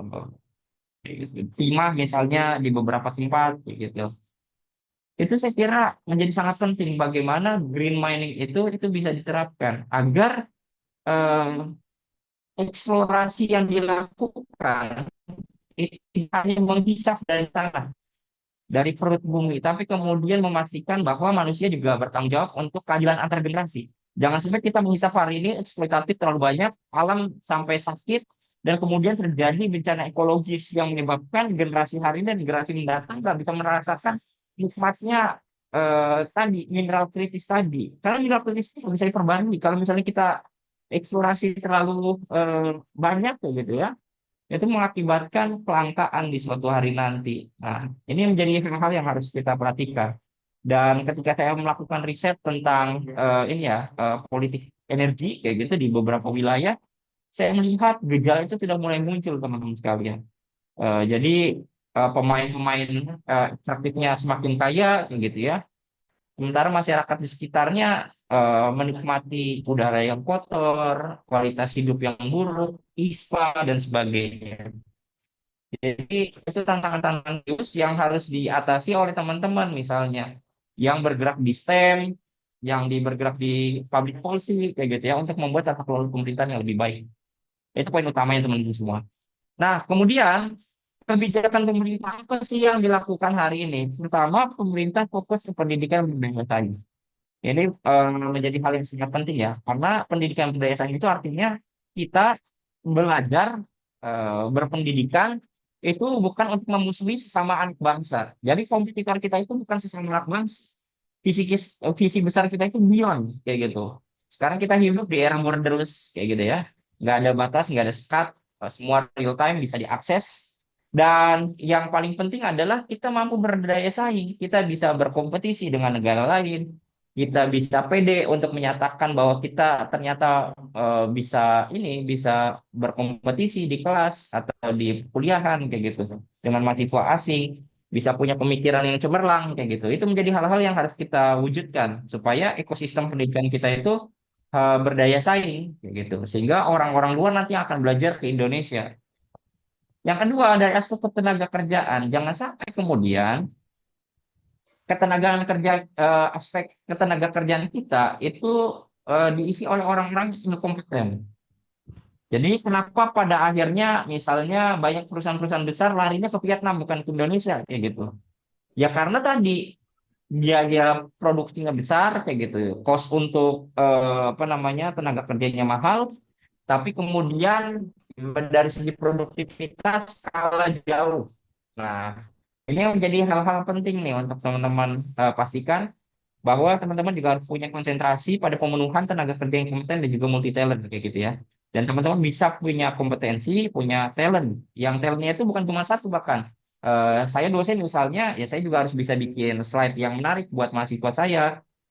kayak gitu. Timah misalnya di beberapa tempat, kayak gitu. Itu saya kira menjadi sangat penting bagaimana green mining itu bisa diterapkan agar eh, eksplorasi yang dilakukan itu tidak hanya menghisap dari tanah, dari perut bumi, tapi kemudian memastikan bahwa manusia juga bertanggung jawab untuk keadilan antar generasi. Jangan sampai kita menghisap hari ini eksploitatif terlalu banyak, alam sampai sakit, dan kemudian terjadi bencana ekologis yang menyebabkan generasi hari ini dan generasi mendatang nggak bisa merasakan nikmatnya tadi mineral kritis tadi. Karena mineral kritis itu nggak bisa diperbarui. Kalau misalnya kita eksplorasi terlalu banyak tuh gitu ya, itu mengakibatkan kelangkaan di suatu hari nanti. Nah, ini menjadi hal-hal yang harus kita perhatikan. Dan ketika saya melakukan riset tentang ini ya politik energi kayak gitu di beberapa wilayah, saya melihat gejala itu sudah mulai muncul teman-teman sekalian. Jadi pemain-pemain aktifnya semakin kaya kayak gitu ya. Sementara masyarakat di sekitarnya menikmati udara yang kotor, kualitas hidup yang buruk, ISPA dan sebagainya. Jadi itu tantangan-tantangan serius yang harus diatasi oleh teman-teman misalnya yang bergerak di STEM, yang bergerak di public policy kayak gitu ya untuk membuat tata kelola pemerintahan yang lebih baik. Itu poin utamanya teman-teman semua. Nah, kemudian kebijakan pemerintah apa sih yang dilakukan hari ini? Pertama, pemerintah fokus ke pendidikan budaya sains. Ini menjadi hal yang sangat penting ya, karena pendidikan budaya sains itu artinya kita belajar berpendidikan itu bukan untuk memusuhi sesama anak bangsa. Jadi kompetitor kita itu bukan sesama anak bangsa. Visi besar kita itu beyond kayak gitu. Sekarang kita hidup di era borderless kayak gitu ya. Nggak ada batas, nggak ada sekat, semua real time bisa diakses. Dan yang paling penting adalah kita mampu berdaya saing. Kita bisa berkompetisi dengan negara lain. Kita bisa pede untuk menyatakan bahwa kita ternyata bisa berkompetisi di kelas atau di kuliahan kayak gitu dengan mahasiswa asing. bisa punya pemikiran yang cemerlang kayak gitu. Itu menjadi hal-hal yang harus kita wujudkan supaya ekosistem pendidikan kita itu berdaya saing kayak gitu. Sehingga orang-orang luar nanti akan belajar ke Indonesia. Yang kedua dari aspek ketenaga kerjaan, jangan sampai kemudian ketenagaan kerja aspek ketenaga kerjaan kita itu diisi oleh orang-orang yang kompeten. Jadi kenapa pada akhirnya misalnya banyak perusahaan-perusahaan besar larinya ke Vietnam bukan ke Indonesia kayak gitu. Ya karena tadi biaya produksinya besar kayak gitu. Cost untuk apa namanya tenaga kerjanya mahal, tapi kemudian dari segi produktivitas kalah jauh. Nah, ini yang menjadi hal-hal penting nih untuk teman-teman pastikan bahwa teman-teman juga harus punya konsentrasi pada pemenuhan tenaga kerja yang kompeten dan juga multi talent kayak gitu ya. Dan teman-teman bisa punya kompetensi, punya talent. Yang talentnya itu bukan cuma satu bahkan. Saya dosen misalnya, ya saya juga harus bisa bikin slide yang menarik buat mahasiswa saya.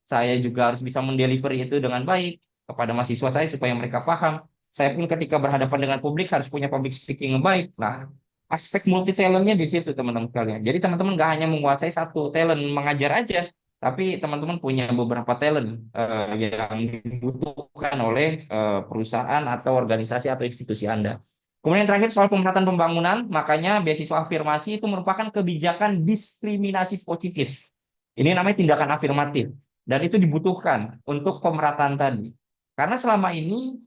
Saya juga harus bisa mendelivery itu dengan baik kepada mahasiswa saya supaya mereka paham. Saya pun ketika berhadapan dengan publik harus punya public speaking yang baik. Nah, aspek multi talentnya di situ teman-teman sekalian. Jadi teman-teman nggak hanya menguasai satu talent mengajar aja, tapi teman-teman punya beberapa talent yang dibutuhkan oleh perusahaan atau organisasi atau institusi Anda. Kemudian terakhir soal pemerataan pembangunan, makanya beasiswa afirmasi itu merupakan kebijakan diskriminasi positif. Ini namanya tindakan afirmatif dan itu dibutuhkan untuk pemerataan tadi. Karena selama ini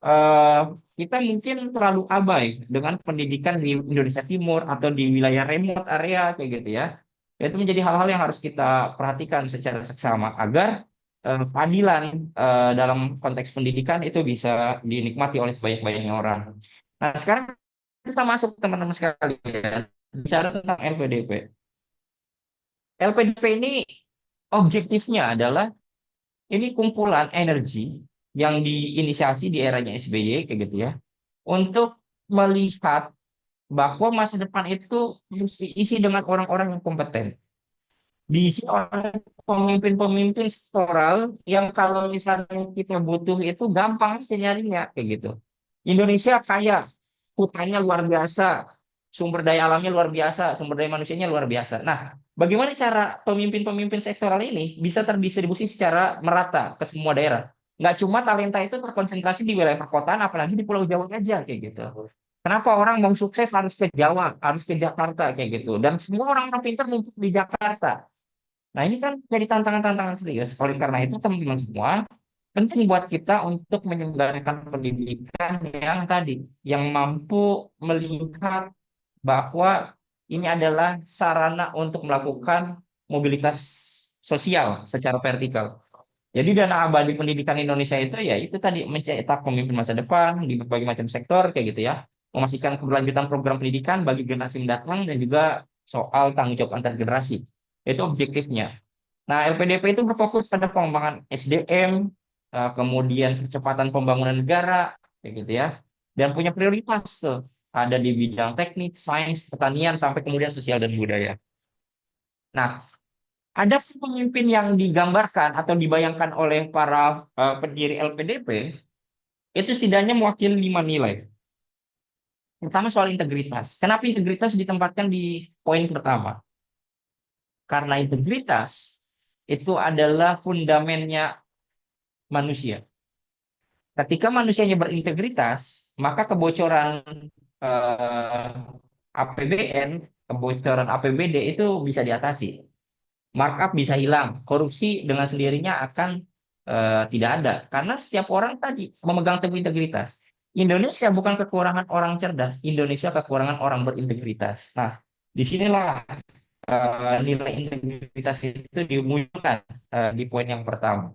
eh, kita mungkin terlalu abai dengan pendidikan di Indonesia Timur atau di wilayah remote area kayak gitu ya. Itu menjadi hal-hal yang harus kita perhatikan secara seksama agar keadilan dalam konteks pendidikan itu bisa dinikmati oleh sebanyak-banyaknya orang. Nah, sekarang kita masuk teman-teman sekalian bicara tentang LPDP. LPDP ini objektifnya adalah ini kumpulan energi yang diinisiasi di eranya SBY kayak gitu ya untuk melihat bahwa masa depan itu harus diisi dengan orang-orang yang kompeten, diisi oleh pemimpin-pemimpin sektoral yang kalau misalnya kita butuh itu gampang sih nyarinya kayak gitu. Indonesia kaya, hutannya luar biasa, sumber daya alamnya luar biasa, sumber daya manusianya luar biasa. Nah, bagaimana cara pemimpin-pemimpin sektoral ini bisa terdistribusi secara merata ke semua daerah? Nggak cuma talenta itu terkonsentrasi di wilayah perkotaan, apalagi di Pulau Jawa aja kayak gitu. Kenapa orang mau sukses harus ke Jawa, harus ke Jakarta kayak gitu? Dan semua orang-orang pintar numpuk di Jakarta. Nah, ini kan jadi tantangan-tantangan serius. Oleh karena itu, teman-teman semua, penting buat kita untuk menyelenggarakan pendidikan yang tadi, yang mampu melihat bahwa ini adalah sarana untuk melakukan mobilitas sosial secara vertikal. Jadi dana abadi pendidikan Indonesia itu ya itu tadi mencetak pemimpin masa depan di berbagai macam sektor kayak gitu ya, memastikan keberlanjutan program pendidikan bagi generasi mendatang dan juga soal tanggung jawab antar generasi. Itu objektifnya. Nah, LPDP itu berfokus pada pengembangan SDM, kemudian percepatan pembangunan negara, kayak gitu ya, dan punya prioritas tuh, ada di bidang teknik, sains, pertanian, sampai kemudian sosial dan budaya. Nah, ada pemimpin yang digambarkan atau dibayangkan oleh para pendiri LPDP, itu setidaknya mewakili 5 nilai. Pertama soal integritas. Kenapa integritas ditempatkan di poin pertama? Karena integritas itu adalah fundamennya manusia. Ketika manusianya berintegritas, maka kebocoran eh, APBN, kebocoran APBD itu bisa diatasi. Markup bisa hilang, korupsi dengan sendirinya akan tidak ada. Karena setiap orang tadi memegang teguh integritas. Indonesia bukan kekurangan orang cerdas, Indonesia kekurangan orang berintegritas. Nah, disinilah nilai integritas itu dimunculkan di poin yang pertama.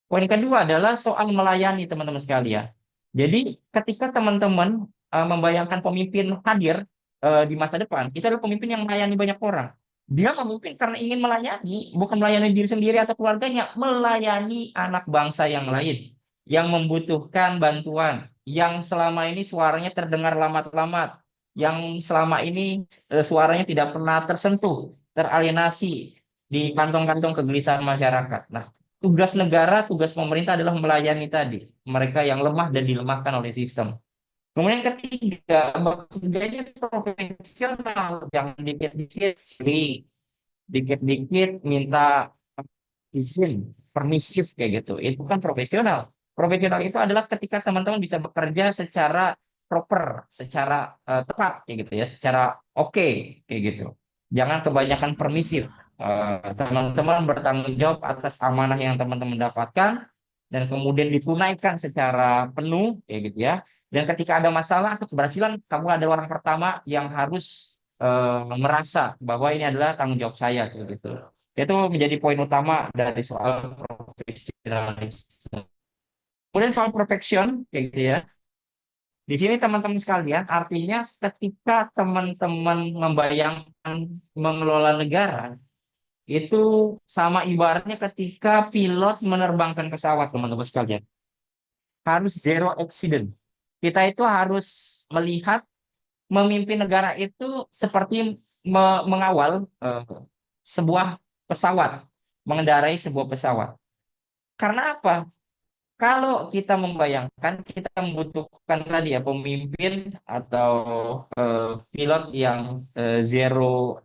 Poin kedua adalah soal melayani teman-teman sekalian. Jadi ketika teman-teman membayangkan pemimpin hadir di masa depan, itu adalah pemimpin yang melayani banyak orang. Dia memimpin karena ingin melayani, bukan melayani diri sendiri atau keluarganya, melayani anak bangsa yang lain, yang membutuhkan bantuan, yang selama ini suaranya terdengar lamat-lamat, yang selama ini suaranya tidak pernah tersentuh, teralienasi di kantong-kantong kegelisahan masyarakat. Nah, tugas negara, tugas pemerintah adalah melayani tadi mereka yang lemah dan dilemahkan oleh sistem. Kemudian yang ketiga, bekerjanya profesional, jangan dikit-dikit sih, dikit-dikit minta izin, permisif kayak gitu. Itu kan profesional. Profesional itu adalah ketika teman-teman bisa bekerja secara proper, secara tepat kayak gitu ya, secara oke kayak gitu. Jangan kebanyakan permisif. Teman-teman bertanggung jawab atas amanah yang teman-teman dapatkan dan kemudian ditunaikan secara penuh kayak gitu ya. Dan ketika ada masalah atau keberhasilan, kamu ada orang pertama yang harus merasa bahwa ini adalah tanggung jawab saya kayak gitu. Itu menjadi poin utama dari soal profesionalisme. Kemudian soal perfection, kayak gitu ya. Di sini teman-teman sekalian, artinya ketika teman-teman membayangkan mengelola negara, itu sama ibaratnya ketika pilot menerbangkan pesawat, teman-teman sekalian. Harus zero accident. Kita itu harus melihat memimpin negara itu seperti mengawal sebuah pesawat, mengendarai sebuah pesawat. Karena apa? Kalau kita membayangkan kita membutuhkan tadi ya pemimpin atau pilot yang zero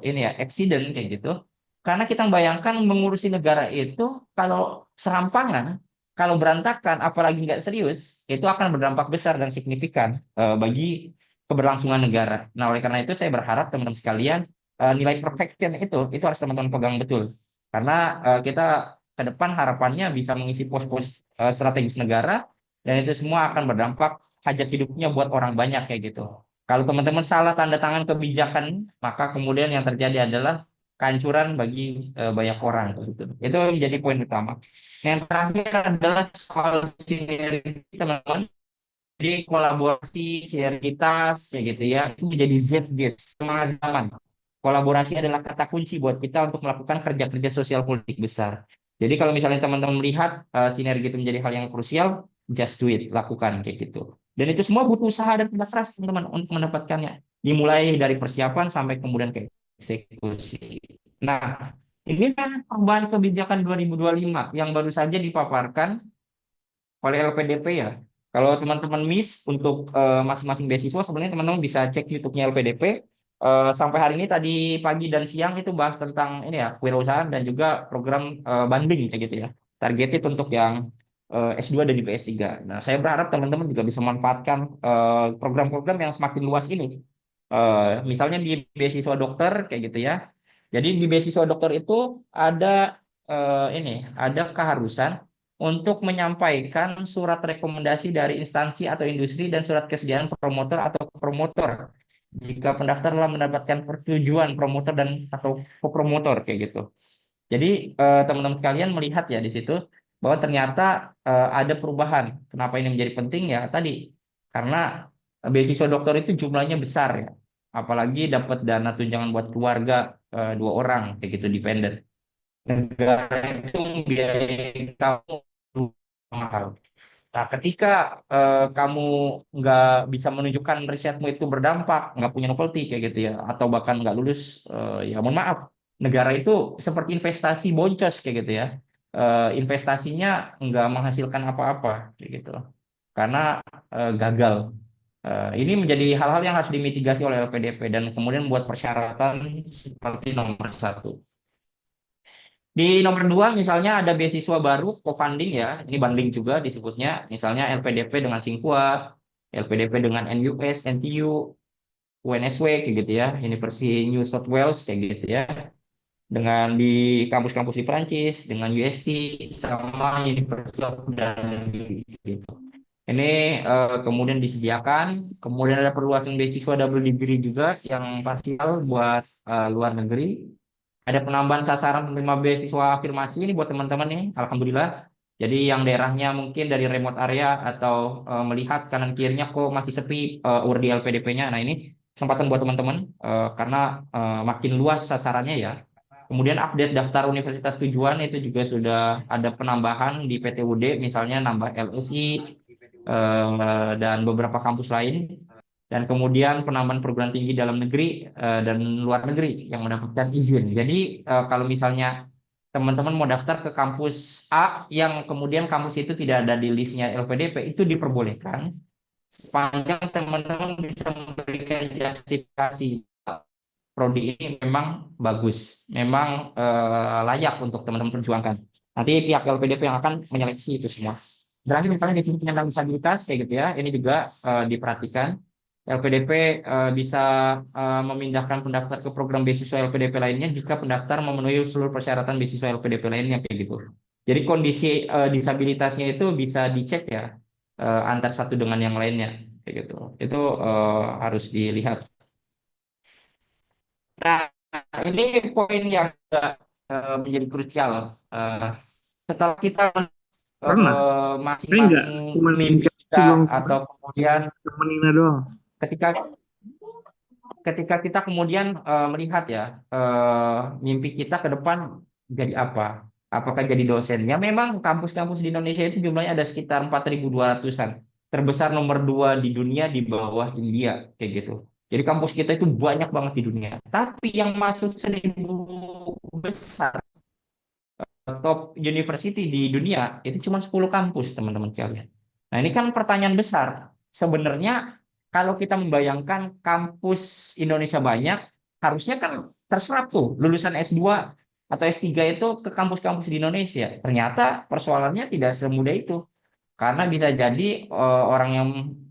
ini ya accident kayak gitu. Karena kita membayangkan mengurusi negara itu kalau serampangan, kalau berantakan, apalagi nggak serius, itu akan berdampak besar dan signifikan bagi keberlangsungan negara. Nah, oleh karena itu saya berharap teman-teman sekalian nilai perfection itu harus teman-teman pegang betul. Karena kita ke depan harapannya bisa mengisi pos-pos strategis negara dan itu semua akan berdampak hajat hidupnya buat orang banyak kayak gitu. Kalau teman-teman salah tanda tangan kebijakan, maka kemudian yang terjadi adalah kehancuran bagi banyak orang gitu. Itu menjadi poin utama. Yang terakhir adalah soal sinergi teman-teman. Jadi kolaborasi, sinergitas, ya gitu ya, itu menjadi zeitgeist, semangat zaman. Kolaborasi adalah kata kunci buat kita untuk melakukan kerja-kerja sosial politik besar. Jadi kalau misalnya teman-teman melihat sinergi itu menjadi hal yang krusial, just do it, lakukan kayak gitu. Dan itu semua butuh usaha dan kerja keras teman-teman untuk mendapatkannya. Dimulai dari persiapan sampai kemudian ke eksekusi. Nah, ini kan perubahan kebijakan 2025 yang baru saja dipaparkan oleh LPDP ya. Kalau teman-teman miss untuk masing-masing beasiswa, sebenarnya teman-teman bisa cek YouTube-nya LPDP. Sampai hari ini tadi pagi dan siang itu bahas tentang ini ya kewirausahaan dan juga program banding kayak gitu ya. Targeted untuk yang S2 dan juga S3. Nah, saya berharap teman-teman juga bisa memanfaatkan program-program yang semakin luas ini. Misalnya di beasiswa dokter kayak gitu ya. Jadi di beasiswa dokter itu ada ini, ada keharusan untuk menyampaikan surat rekomendasi dari instansi atau industri dan surat kesediaan promotor atau promotor jika pendaftar telah mendapatkan persetujuan promotor dan atau kopromotor kayak gitu. Jadi teman-teman sekalian melihat ya di situ bahwa ternyata ada perubahan. Kenapa ini menjadi penting ya tadi karena beasiswa dokter itu jumlahnya besar ya. Apalagi dapat dana tunjangan buat keluarga dua orang kayak gitu dependen. Negara itu membiayai kamu mahal. Nah, ketika kamu nggak bisa menunjukkan risetmu itu berdampak, nggak punya novelty kayak gitu ya, atau bahkan nggak lulus, ya mohon maaf, negara itu seperti investasi boncos kayak gitu ya. Investasinya nggak menghasilkan apa-apa kayak gitu, karena gagal. Ini menjadi hal-hal yang harus dimitigasi oleh LPDP dan kemudian buat persyaratan seperti nomor satu. Di nomor dua, misalnya ada beasiswa baru, co-funding ya, ini bundling juga disebutnya, misalnya LPDP dengan Tsinghua, LPDP dengan NUS, NTU, UNSW, kayak gitu ya, University New South Wales, kayak gitu ya, dengan di kampus-kampus di Perancis, dengan UST, sama University of Dundee, gitu. Ini kemudian disediakan, kemudian ada perluasan beasiswa double degree juga yang parsial buat luar negeri, ada penambahan sasaran penerima beasiswa afirmasi ini buat teman-teman nih, alhamdulillah. Jadi yang daerahnya mungkin dari remote area atau melihat kanan kirinya kok masih sepi URL di LPDP-nya. Nah, ini kesempatan buat teman-teman karena makin luas sasarannya ya. Kemudian update daftar universitas tujuan itu juga sudah ada penambahan di PTUD, misalnya nambah LSI dan beberapa kampus lain. Dan kemudian penambahan perguruan tinggi dalam negeri dan luar negeri yang mendapatkan izin. Jadi kalau misalnya teman-teman mau daftar ke kampus A yang kemudian kampus itu tidak ada di listnya LPDP, itu diperbolehkan. sepanjang teman-teman bisa memberikan justifikasi prodi ini memang bagus, memang layak untuk teman-teman perjuangkan. Nanti pihak LPDP yang akan menyeleksi itu semua. Terakhir misalnya definisi penyandang disabilitas kayak gitu ya, ini juga diperhatikan. LPDP bisa memindahkan pendaftar ke program beasiswa LPDP lainnya jika pendaftar memenuhi seluruh persyaratan beasiswa LPDP lainnya kayak gitu. Jadi kondisi disabilitasnya itu bisa dicek ya antar satu dengan yang lainnya kayak gitu. Itu harus dilihat. Nah, ini poin yang juga, menjadi krusial. Eh, Setelah kita Pernah. Saya nggak masing-masing cuma mimpi kita doang, atau kemudian temen Ina doang. ketika ketika kita kemudian melihat ya mimpi kita ke depan jadi apa? Apakah jadi dosen? Ya memang kampus-kampus di Indonesia itu jumlahnya ada sekitar 4.200-an. Terbesar nomor 2 di dunia di bawah India kayak gitu. Jadi kampus kita itu banyak banget di dunia. Tapi yang masuk 1.000 besar top university di dunia itu cuma 10 kampus teman-teman sekalian. Nah ini kan pertanyaan besar. Sebenarnya kalau kita membayangkan kampus Indonesia banyak, harusnya kan terserap tuh lulusan S2 atau S3 itu ke kampus-kampus di Indonesia. Ternyata persoalannya tidak semudah itu. Karena bisa jadi orang yang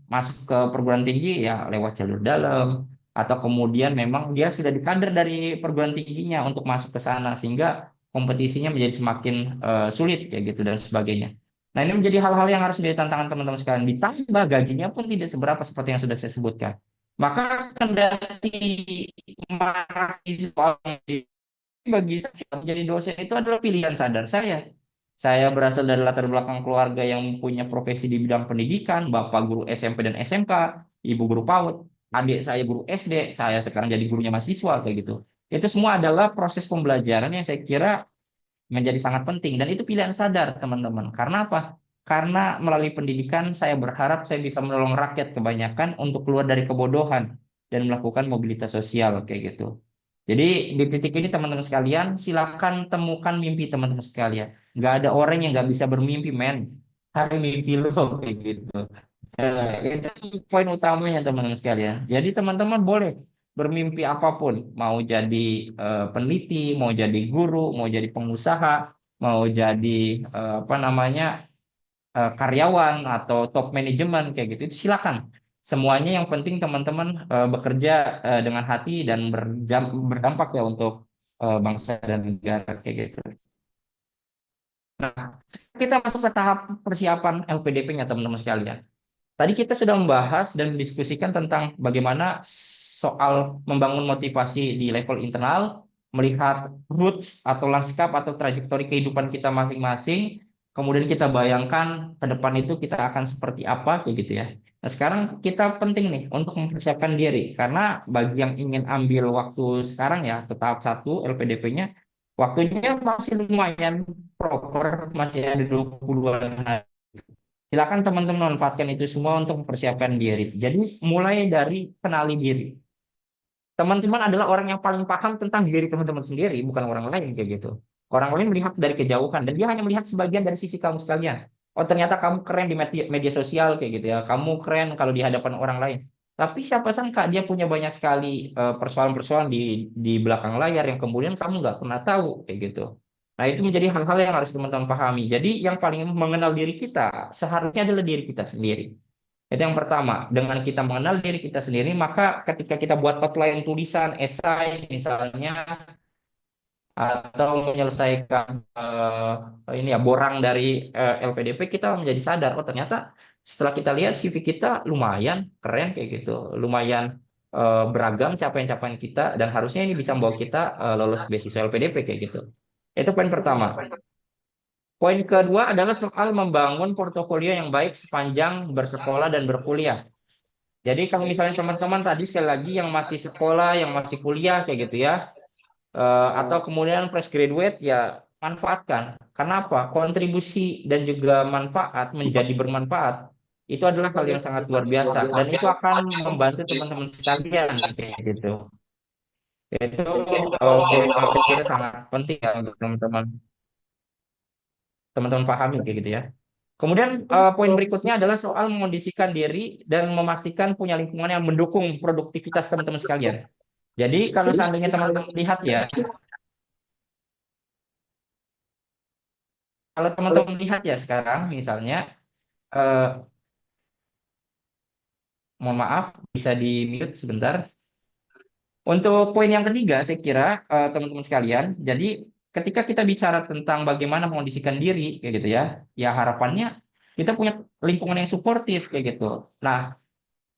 masuk ke perguruan tinggi ya lewat jalur dalam atau kemudian memang dia sudah dikader dari perguruan tingginya untuk masuk ke sana sehingga kompetisinya menjadi semakin sulit kayak gitu dan sebagainya. Nah, ini menjadi hal-hal yang harus menjadi tantangan teman-teman sekalian. Ditambah gajinya pun tidak seberapa seperti yang sudah saya sebutkan. Maka kendati mahasiswa bagi saya menjadi dosen itu adalah pilihan sadar saya. Saya berasal dari latar belakang keluarga yang punya profesi di bidang pendidikan, bapak guru SMP dan SMK, ibu guru PAUD, adik saya guru SD, saya sekarang jadi gurunya mahasiswa kayak gitu. Itu semua adalah proses pembelajaran yang saya kira menjadi sangat penting dan itu pilihan sadar teman-teman. Karena apa? Karena melalui pendidikan saya berharap saya bisa menolong rakyat kebanyakan untuk keluar dari kebodohan dan melakukan mobilitas sosial kayak gitu. Jadi di titik ini teman-teman sekalian, silakan temukan mimpi teman-teman sekalian. Nggak ada orang yang nggak bisa bermimpi, men. Hari mimpi lo kayak gitu. Itu poin utamanya teman-teman sekalian. Jadi teman-teman boleh bermimpi apapun, mau jadi peneliti, mau jadi guru, mau jadi pengusaha, mau jadi apa namanya karyawan atau top manajemen kayak gitu. Itu silakan. Semuanya yang penting teman-teman bekerja dengan hati dan berdampak ya untuk bangsa dan negara kayak gitu. Nah, kita masuk ke tahap persiapan LPDP-nya teman-teman sekalian. Tadi kita sudah membahas dan mendiskusikan tentang bagaimana soal membangun motivasi di level internal, melihat roots atau lanskap atau trajektori kehidupan kita masing-masing, kemudian kita bayangkan ke depan itu kita akan seperti apa, kayak gitu ya. Nah, sekarang kita penting nih untuk mempersiapkan diri, karena bagi yang ingin ambil waktu sekarang ya, ke tahap 1 LPDP-nya, waktunya masih lumayan proper, masih ada 22 hari. Silakan teman-teman manfaatkan itu semua untuk mempersiapkan diri. Jadi mulai dari kenali diri. Teman-teman adalah orang yang paling paham tentang diri teman-teman sendiri, bukan orang lain kayak gitu. Orang lain melihat dari kejauhan dan dia hanya melihat sebagian dari sisi kamu sekalian. Oh ternyata kamu keren di media sosial kayak gitu ya. Kamu keren kalau di hadapan orang lain. Tapi siapa sangka dia punya banyak sekali persoalan-persoalan di belakang layar yang kemudian kamu nggak pernah tahu kayak gitu. Nah itu menjadi hal-hal yang harus teman-teman pahami. Jadi yang paling mengenal diri kita seharusnya adalah diri kita sendiri. Itu yang pertama. Dengan kita mengenal diri kita sendiri, maka ketika kita buat outline tulisan, esai misalnya, atau menyelesaikan ini ya borang dari LPDP, kita menjadi sadar, oh ternyata setelah kita lihat CV kita lumayan keren kayak gitu, lumayan beragam capaian-capaian kita, dan harusnya ini bisa membawa kita lolos beasiswa LPDP kayak gitu. Itu poin pertama. Poin kedua adalah soal membangun portofolio yang baik sepanjang bersekolah dan berkuliah. Jadi kalau misalnya teman-teman tadi sekali lagi yang masih sekolah, yang masih kuliah kayak gitu ya, atau kemudian fresh graduate ya manfaatkan. Karena apa? Kontribusi dan juga manfaat menjadi bermanfaat itu adalah hal yang sangat luar biasa dan itu akan membantu teman-teman sekalian kayak gitu. Itu poin yang saya kira sangat penting ya untuk teman-teman pahami kayak gitu ya. Kemudian poin berikutnya adalah soal mengondisikan diri dan memastikan punya lingkungan yang mendukung produktivitas teman-teman sekalian. Jadi kalau seandainya teman-teman lihat ya, kalau teman-teman lihat ya sekarang misalnya, eh, mohon maaf bisa di mute sebentar. Untuk poin yang ketiga, saya kira teman-teman sekalian, jadi ketika kita bicara tentang bagaimana mengondisikan diri, kayak gitu ya, ya harapannya kita punya lingkungan yang suportif, kayak gitu. Nah,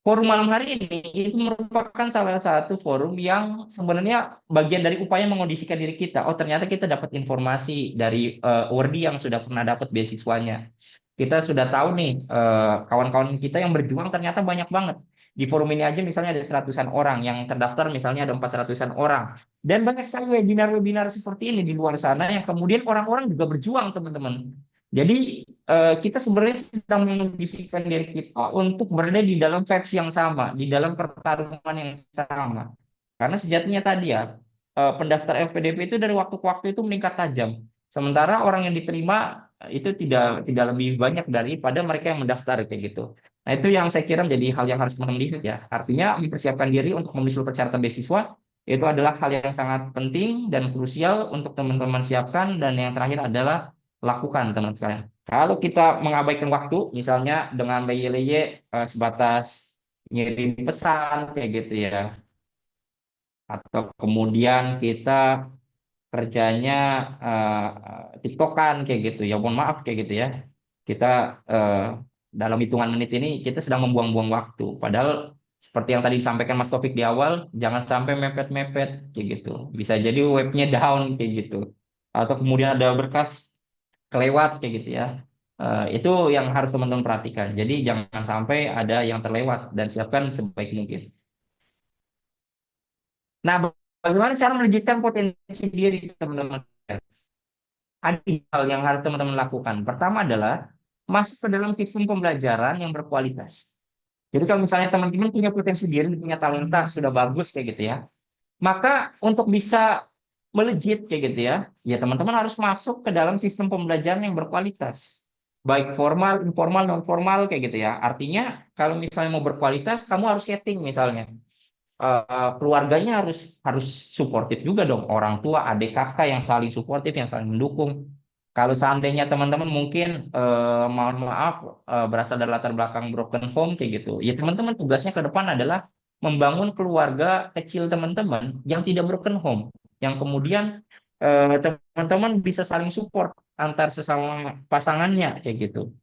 forum malam hari ini itu merupakan salah satu forum yang sebenarnya bagian dari upaya mengondisikan diri kita. Oh, ternyata kita dapat informasi dari Wordi yang sudah pernah dapat beasiswanya. Kita sudah tahu nih kawan-kawan kita yang berjuang ternyata banyak banget. Di forum ini aja misalnya ada seratusan orang, yang terdaftar misalnya ada 400-an orang. Dan banyak sekali webinar-webinar seperti ini di luar sana yang kemudian orang-orang juga berjuang, teman-teman. Jadi kita sebenarnya sedang mengondisikan diri kita untuk berada di dalam vibes yang sama, di dalam pertarungan yang sama. Karena sejatinya tadi ya, pendaftar LPDP itu dari waktu ke waktu itu meningkat tajam. Sementara orang yang diterima itu tidak lebih banyak daripada mereka yang mendaftar kayak gitu. Nah, itu yang saya kira menjadi hal yang harus teman-teman lihat ya. Artinya mempersiapkan diri untuk menyusul persyaratan beasiswa itu adalah hal yang sangat penting dan krusial untuk teman-teman siapkan, dan yang terakhir adalah lakukan teman-teman sekalian. Kalau kita mengabaikan waktu, misalnya dengan leye-leye sebatas ngirim pesan kayak gitu ya, atau kemudian kita kerjanya TikTokan kayak gitu ya, mohon maaf kayak gitu ya. Kita eh, dalam hitungan menit ini kita sedang membuang-buang waktu. Padahal seperti yang tadi disampaikan Mas Topik di awal, jangan sampai mepet-mepet kayak gitu. Bisa jadi webnya down kayak gitu. Atau kemudian ada berkas kelewat kayak gitu ya. Itu yang harus teman-teman perhatikan. Jadi jangan sampai ada yang terlewat dan siapkan sebaik mungkin. Nah, bagaimana cara melejitkan potensi diri teman-teman? Ada tiga hal yang harus teman-teman lakukan. Pertama adalah masuk ke dalam sistem pembelajaran yang berkualitas. Jadi kalau misalnya teman-teman punya potensi diri, punya talenta, sudah bagus kayak gitu ya, maka untuk bisa melejit kayak gitu ya, ya teman-teman harus masuk ke dalam sistem pembelajaran yang berkualitas. Baik formal, informal, non formal kayak gitu ya. Artinya kalau misalnya mau berkualitas, kamu harus setting misalnya. Keluarganya harus suportif juga dong. Orang tua, adik kakak yang saling suportif, yang saling mendukung. Kalau seandainya teman-teman mungkin mohon maaf berasal dari latar belakang broken home kayak gitu, ya teman-teman tugasnya ke depan adalah membangun keluarga kecil teman-teman yang tidak broken home, yang kemudian teman-teman bisa saling support antar sesama pasangannya kayak gitu.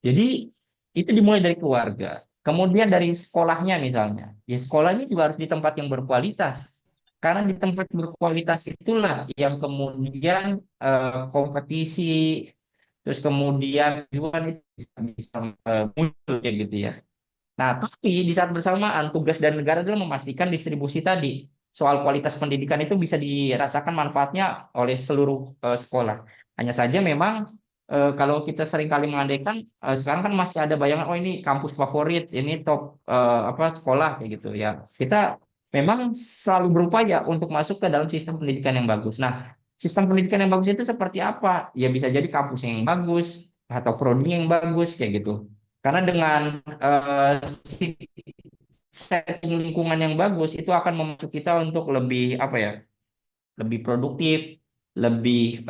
Jadi itu dimulai dari keluarga. Kemudian dari sekolahnya misalnya. Ya sekolahnya juga harus di tempat yang berkualitas. Karena di tempat berkualitas itulah yang kemudian kompetisi, terus kemudian juga itu bisa muncul kayak gitu ya. Nah, tapi di saat bersamaan tugas dari negara adalah memastikan distribusi tadi. Soal kualitas pendidikan itu bisa dirasakan manfaatnya oleh seluruh sekolah. Hanya saja memang kalau kita sering kali mengandaikan sekarang kan masih ada bayangan oh ini kampus favorit, ini top apa sekolah kayak gitu ya. Kita memang selalu berupaya untuk masuk ke dalam sistem pendidikan yang bagus. Nah, sistem pendidikan yang bagus itu seperti apa? Ya bisa jadi kampus yang bagus atau prodi yang bagus kayak gitu. Karena dengan setting lingkungan yang bagus itu akan membantu kita untuk lebih apa ya, lebih produktif, lebih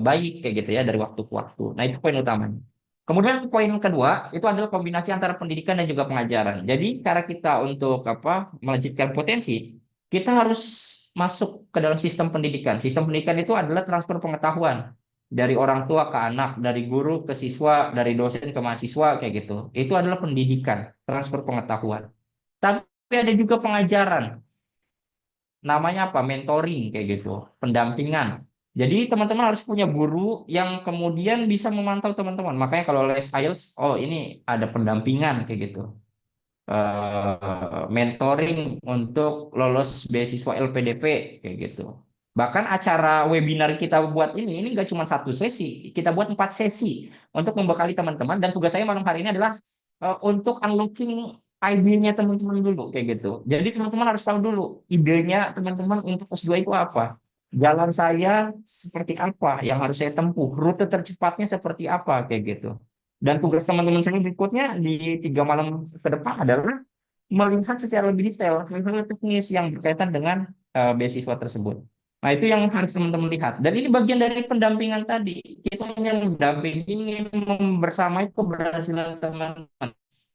baik kayak gitu ya dari waktu ke waktu. Nah itu poin utamanya. Kemudian poin kedua itu adalah kombinasi antara pendidikan dan juga pengajaran. Jadi cara kita untuk apa melejitkan potensi, kita harus masuk ke dalam sistem pendidikan. Sistem pendidikan itu adalah transfer pengetahuan dari orang tua ke anak, dari guru ke siswa, dari dosen ke mahasiswa kayak gitu. Itu adalah pendidikan, transfer pengetahuan. Tapi ada juga pengajaran, namanya apa? Mentoring kayak gitu, pendampingan. Jadi teman-teman harus punya guru yang kemudian bisa memantau teman-teman. Makanya kalau les IELTS, oh ini ada pendampingan kayak gitu. Mentoring untuk lolos beasiswa LPDP kayak gitu. Bahkan acara webinar kita buat ini nggak cuma satu sesi, kita buat 4 sesi untuk membekali teman-teman. Dan tugas saya malam hari ini adalah untuk unlocking ide-nya teman-teman dulu kayak gitu. Jadi teman-teman harus tahu dulu idenya teman-teman untuk S2 itu apa. Jalan saya seperti apa yang harus saya tempuh, rute tercepatnya seperti apa kayak gitu. Dan tugas teman-teman saya berikutnya di 3 malam ke depan adalah melihat secara lebih detail hal-hal teknis yang berkaitan dengan beasiswa tersebut. Nah, itu yang harus teman-teman lihat. Dan ini bagian dari pendampingan tadi. Kita hanya mendampingi, membersamai keberhasilan teman-teman.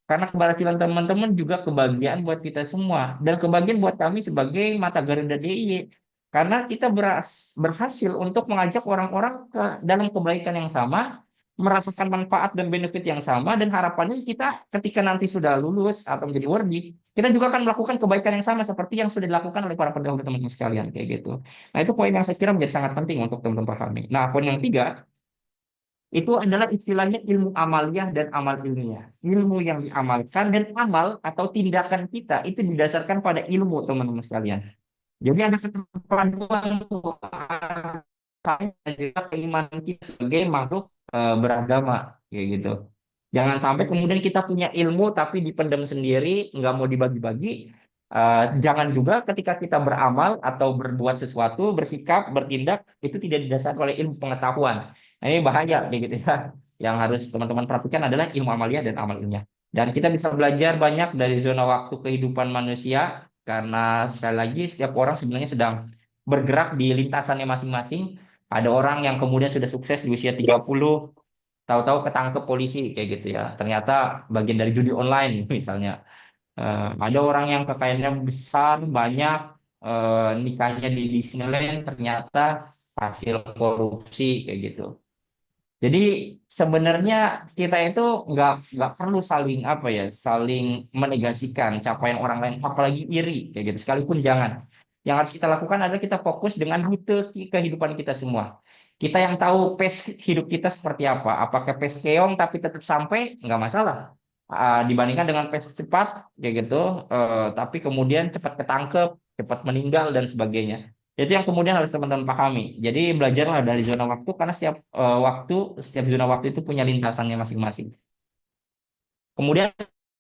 Karena keberhasilan teman-teman juga kebahagiaan buat kita semua. Dan kebahagiaan buat kami sebagai mata Garuda DIY. Karena kita berhasil untuk mengajak orang-orang ke dalam kebaikan yang sama, merasakan manfaat dan benefit yang sama, dan harapannya kita ketika nanti sudah lulus atau menjadi worthy, kita juga akan melakukan kebaikan yang sama seperti yang sudah dilakukan oleh para pendahulu teman-teman sekalian kayak gitu. Nah, itu poin yang saya kira menjadi sangat penting untuk teman-teman pahami. Nah, poin yang tiga itu adalah istilahnya ilmu amaliyah dan amal ilmiah. Ilmu yang diamalkan dan amal atau tindakan kita itu didasarkan pada ilmu teman-teman sekalian. Jadi ada ketentuan saya dan juga keimanan kita sebagai makhluk beragama kayak gitu. Jangan sampai kemudian kita punya ilmu tapi dipendam sendiri, nggak mau dibagi-bagi. Jangan juga ketika kita beramal atau berbuat sesuatu, bersikap, bertindak itu tidak didasarkan oleh ilmu pengetahuan. Nah, ini bahaya kayak gitu ya. Yang harus teman-teman perhatikan adalah ilmu amalia dan amal ilmiah. Dan kita bisa belajar banyak dari zona waktu kehidupan manusia karena sekali lagi setiap orang sebenarnya sedang bergerak di lintasannya masing-masing. Ada orang yang kemudian sudah sukses di usia 30, tahu-tahu ketangkep polisi kayak gitu ya. Ternyata bagian dari judi online misalnya. Ada orang yang kekayaannya besar, banyak, nikahnya di Disneyland, ternyata hasil korupsi kayak gitu. Jadi sebenarnya kita itu nggak perlu saling apa ya, saling menegasikan capaian orang lain, apalagi iri kayak gitu. Sekalipun jangan. Yang harus kita lakukan adalah kita fokus dengan rute kehidupan kita semua. Kita yang tahu pace hidup kita seperti apa. Apakah pace keong tapi tetap sampai nggak masalah. Dibandingkan dengan pace cepat kayak gitu, tapi kemudian cepat ketangkep, cepat meninggal dan sebagainya. Itu yang kemudian harus teman-teman pahami. Jadi belajarlah dari zona waktu karena setiap zona waktu itu punya lintasannya masing-masing. Kemudian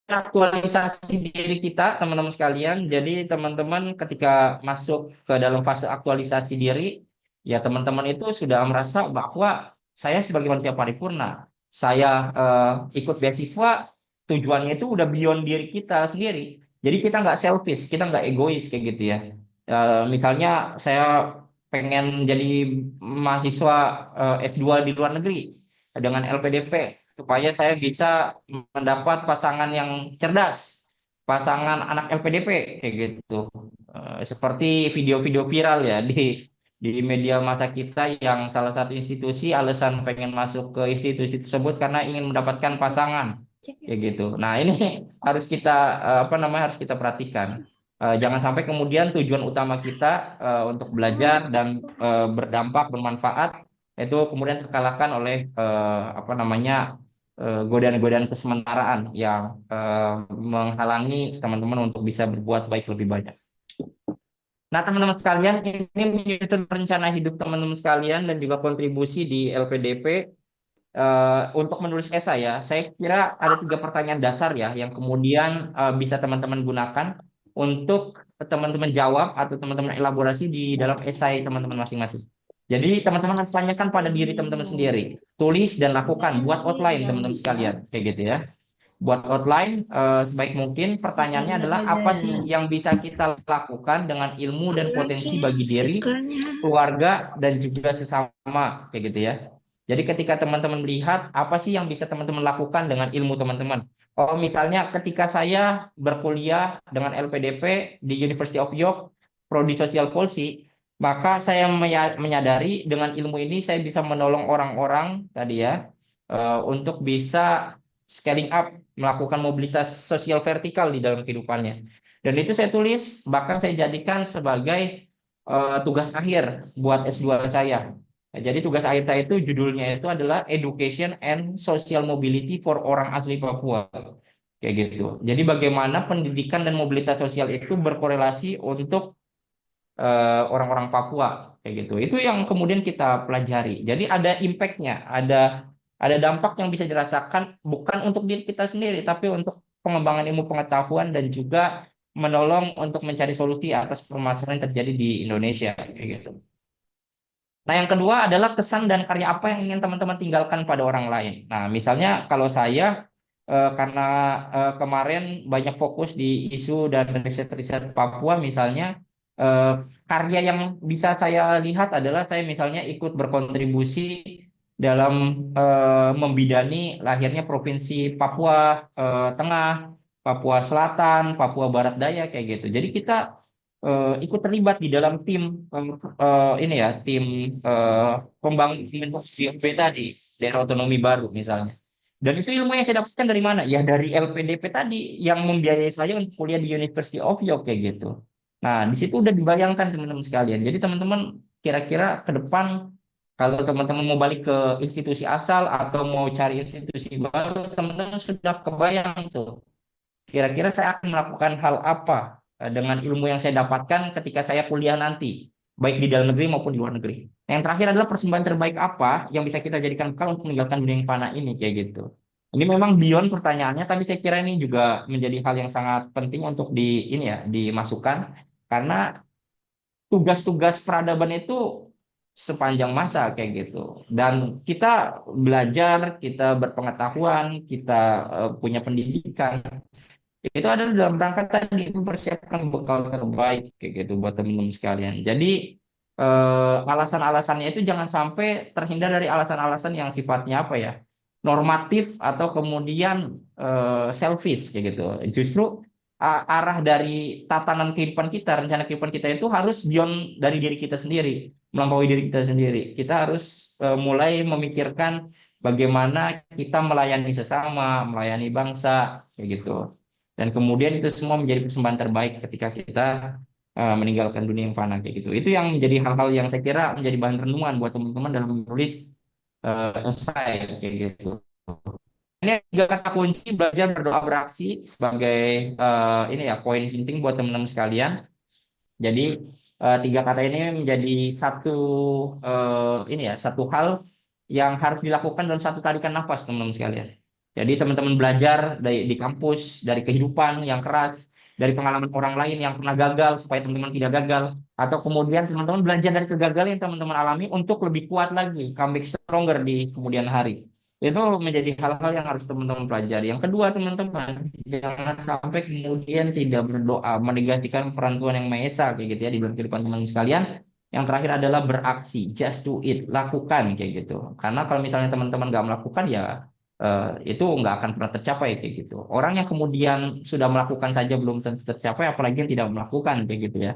aktualisasi diri kita, teman-teman sekalian. Jadi teman-teman ketika masuk ke dalam fase aktualisasi diri, ya teman-teman itu sudah merasa bahwa saya sebagai manusia paripurna, saya ikut beasiswa, tujuannya itu udah beyond diri kita sendiri. Jadi kita nggak selfish, kita nggak egois kayak gitu ya. Misalnya saya pengen jadi mahasiswa S2 di luar negeri dengan LPDP supaya saya bisa mendapat pasangan yang cerdas, pasangan anak LPDP kayak gitu. Seperti video-video viral ya di media mata kita yang salah satu institusi alasan pengen masuk ke institusi tersebut karena ingin mendapatkan pasangan kayak gitu. Nah, ini harus kita apa namanya harus kita perhatikan. Jangan sampai kemudian tujuan utama kita untuk belajar dan berdampak bermanfaat itu kemudian terkalahkan oleh apa namanya godaan-godaan kesementaraan yang menghalangi teman-teman untuk bisa berbuat baik lebih banyak. Nah, teman-teman sekalian, ini menjadi rencana hidup teman-teman sekalian dan juga kontribusi di LPDP untuk menulis esai ya. Saya kira ada 3 pertanyaan dasar ya yang kemudian bisa teman-teman gunakan untuk teman-teman jawab atau teman-teman elaborasi di dalam esai teman-teman masing-masing. Jadi teman-teman harus tanyakan pada diri teman-teman sendiri. Tulis dan lakukan, buat outline teman-teman sekalian, kayak gitu ya. Buat outline sebaik mungkin. Pertanyaannya adalah apa sih yang bisa kita lakukan dengan ilmu dan potensi bagi diri, keluarga, dan juga sesama, kayak gitu ya. Jadi ketika teman-teman melihat apa sih yang bisa teman-teman lakukan dengan ilmu teman-teman. Oh, misalnya ketika saya berkuliah dengan LPDP di University of York, Prodi Social Policy, maka saya menyadari dengan ilmu ini saya bisa menolong orang-orang tadi ya, untuk bisa scaling up, melakukan mobilitas sosial vertikal di dalam kehidupannya. Dan itu saya tulis, bahkan saya jadikan sebagai tugas akhir buat S2 saya. Nah, jadi tugas akhir saya itu judulnya itu adalah Education and Social Mobility for Orang Asli Papua. Kayak gitu. Jadi bagaimana pendidikan dan mobilitas sosial itu berkorelasi untuk orang-orang Papua kayak gitu. Itu yang kemudian kita pelajari. Jadi ada impact-nya, ada dampak yang bisa dirasakan bukan untuk diri kita sendiri, tapi untuk pengembangan ilmu pengetahuan dan juga menolong untuk mencari solusi atas permasalahan yang terjadi di Indonesia kayak gitu. Nah, yang kedua adalah kesan dan karya apa yang ingin teman-teman tinggalkan pada orang lain. Nah, misalnya kalau saya karena kemarin banyak fokus di isu dan riset-riset Papua, misalnya eh, karya yang bisa saya lihat adalah saya misalnya ikut berkontribusi dalam membidani lahirnya provinsi Papua Tengah, Papua Selatan, Papua Barat Daya kayak gitu. Jadi kita ikut terlibat di dalam tim ini ya tim eh, pembangunan DFB tadi, daerah otonomi baru misalnya. Dan itu ilmu yang saya dapatkan dari mana? Ya dari LPDP tadi yang membiayai saya untuk kuliah di University of York kayak gitu. Nah, di situ udah dibayangkan teman-teman sekalian. Jadi teman-teman kira-kira ke depan kalau teman-teman mau balik ke institusi asal atau mau cari institusi baru, teman-teman sudah kebayang tuh. Kira-kira saya akan melakukan hal apa dengan ilmu yang saya dapatkan ketika saya kuliah nanti, baik di dalam negeri maupun di luar negeri. Nah, yang terakhir adalah persembahan terbaik apa yang bisa kita jadikan bekal untuk meninggalkan dunia yang fana ini kayak gitu. Ini memang beyond pertanyaannya, tapi saya kira ini juga menjadi hal yang sangat penting untuk di ini ya dimasukkan karena tugas-tugas peradaban itu sepanjang masa kayak gitu. Dan kita belajar, kita berpengetahuan, kita punya pendidikan itu adalah dalam rangka tadi mempersiapkan bekal terbaik kayak gitu buat teman-teman sekalian. Jadi alasan-alasannya itu jangan sampai terhindar dari alasan-alasan yang sifatnya apa ya normatif atau kemudian selfish kayak gitu. Justru arah dari tatanan kehidupan kita, rencana kehidupan kita itu harus beyond dari diri kita sendiri, melampaui diri kita sendiri. Kita harus mulai memikirkan bagaimana kita melayani sesama, melayani bangsa kayak gitu. Dan kemudian itu semua menjadi persembahan terbaik ketika kita meninggalkan dunia yang fana kayak gitu. Itu yang menjadi hal-hal yang saya kira menjadi bahan renungan buat teman-teman dalam menulis esai kayak gitu. Ini tiga kata kunci belajar berdoa beraksi sebagai ini ya poin penting buat teman-teman sekalian. Jadi tiga kata ini menjadi satu ini ya satu hal yang harus dilakukan dalam satu tarikan nafas teman-teman sekalian. Jadi teman-teman belajar di kampus dari kehidupan yang keras, dari pengalaman orang lain yang pernah gagal supaya teman-teman tidak gagal, atau kemudian teman-teman belajar dari kegagalan yang teman-teman alami untuk lebih kuat lagi, comeback stronger di kemudian hari. Itu menjadi hal-hal yang harus teman-teman pelajari. Yang kedua, teman-teman, jangan sampai kemudian tidak berdoa, menegasikan peran Tuhan yang Maha Esa, kayak gitu ya, di dalam kehidupan teman-teman sekalian. Yang terakhir adalah beraksi, just do it, lakukan, kayak gitu. Karena kalau misalnya teman-teman nggak melakukan, ya itu nggak akan pernah tercapai, kayak gitu. Orang yang kemudian sudah melakukan saja belum tentu tercapai, apalagi yang tidak melakukan, kayak gitu ya.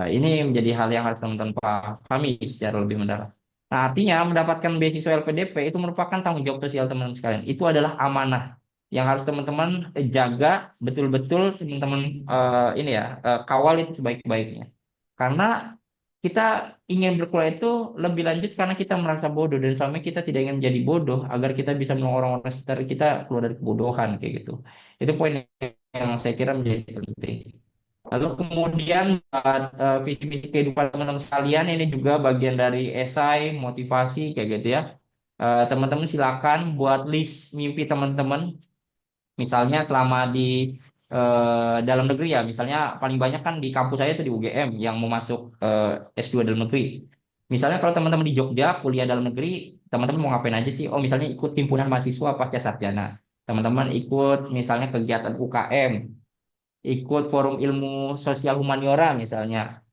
Ini menjadi hal yang harus teman-teman pahami secara lebih mendalam. Nah, artinya mendapatkan beasiswa LPDP itu merupakan tanggung jawab sosial teman-teman sekalian. Itu adalah amanah yang harus teman-teman jaga betul-betul teman-teman ini ya kawal itu sebaik-baiknya. Karena kita ingin berkuliah itu lebih lanjut karena kita merasa bodoh dan selama ini kita tidak ingin menjadi bodoh agar kita bisa menolong orang-orang sekitar kita keluar dari kebodohan kayak gitu. Itu poin yang saya kira menjadi penting. Lalu kemudian visi misi kehidupan teman-teman sekalian ini juga bagian dari esai, motivasi kayak gitu ya. Teman-teman silakan buat list mimpi teman-teman. Misalnya selama di dalam negeri ya, misalnya paling banyak kan di kampus saya itu di UGM yang mau masuk S2 dalam negeri. Misalnya kalau teman-teman di Jogja kuliah dalam negeri, teman-teman mau ngapain aja sih? Oh, misalnya ikut himpunan mahasiswa pasca sarjana. Teman-teman ikut misalnya kegiatan UKM, ikut forum ilmu sosial humaniora misalnya,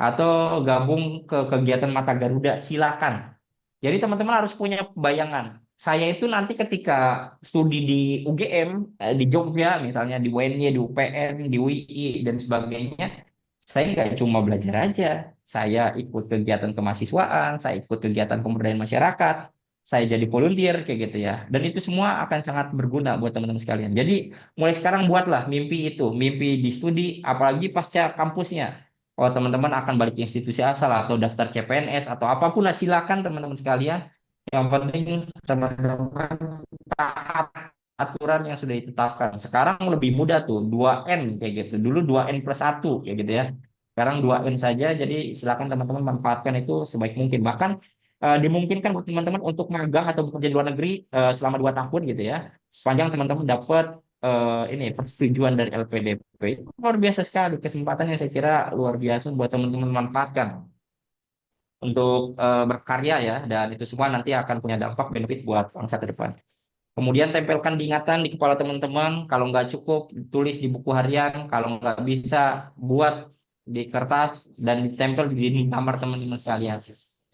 atau gabung ke kegiatan Mata Garuda, silakan. Jadi teman-teman harus punya bayangan. Saya itu nanti ketika studi di UGM, di Jogja misalnya, di UNY, di UPN, di UI, dan sebagainya, saya nggak cuma belajar aja. Saya ikut kegiatan kemahasiswaan, saya ikut kegiatan pemberdayaan masyarakat, saya jadi volunteer kayak gitu ya. Dan itu semua akan sangat berguna buat teman-teman sekalian. Jadi mulai sekarang buatlah mimpi itu, mimpi di studi, apalagi pasca kampusnya. Oh, teman-teman akan balik ke institusi asal atau daftar CPNS atau apapun, nah, silakan teman-teman sekalian. Yang penting teman-teman taat aturan yang sudah ditetapkan. Sekarang lebih mudah tuh, 2N kayak gitu. Dulu 2N+1 kayak gitu ya. Sekarang 2N saja, jadi silakan teman-teman manfaatkan itu sebaik mungkin. Bahkan dimungkinkan buat teman-teman untuk magang atau bekerja di luar negeri selama 2 tahun gitu ya. Sepanjang teman-teman dapat ini persetujuan dari LPDP. Luar biasa sekali kesempatan yang saya kira luar biasa buat teman-teman manfaatkan. untuk berkarya ya, dan itu semua nanti akan punya dampak benefit buat bangsa ke depan. Kemudian tempelkan diingatan di kepala teman-teman. Kalau nggak cukup, tulis di buku harian. Kalau nggak bisa, buat di kertas dan ditempel di dinding kamar teman-teman sekalian.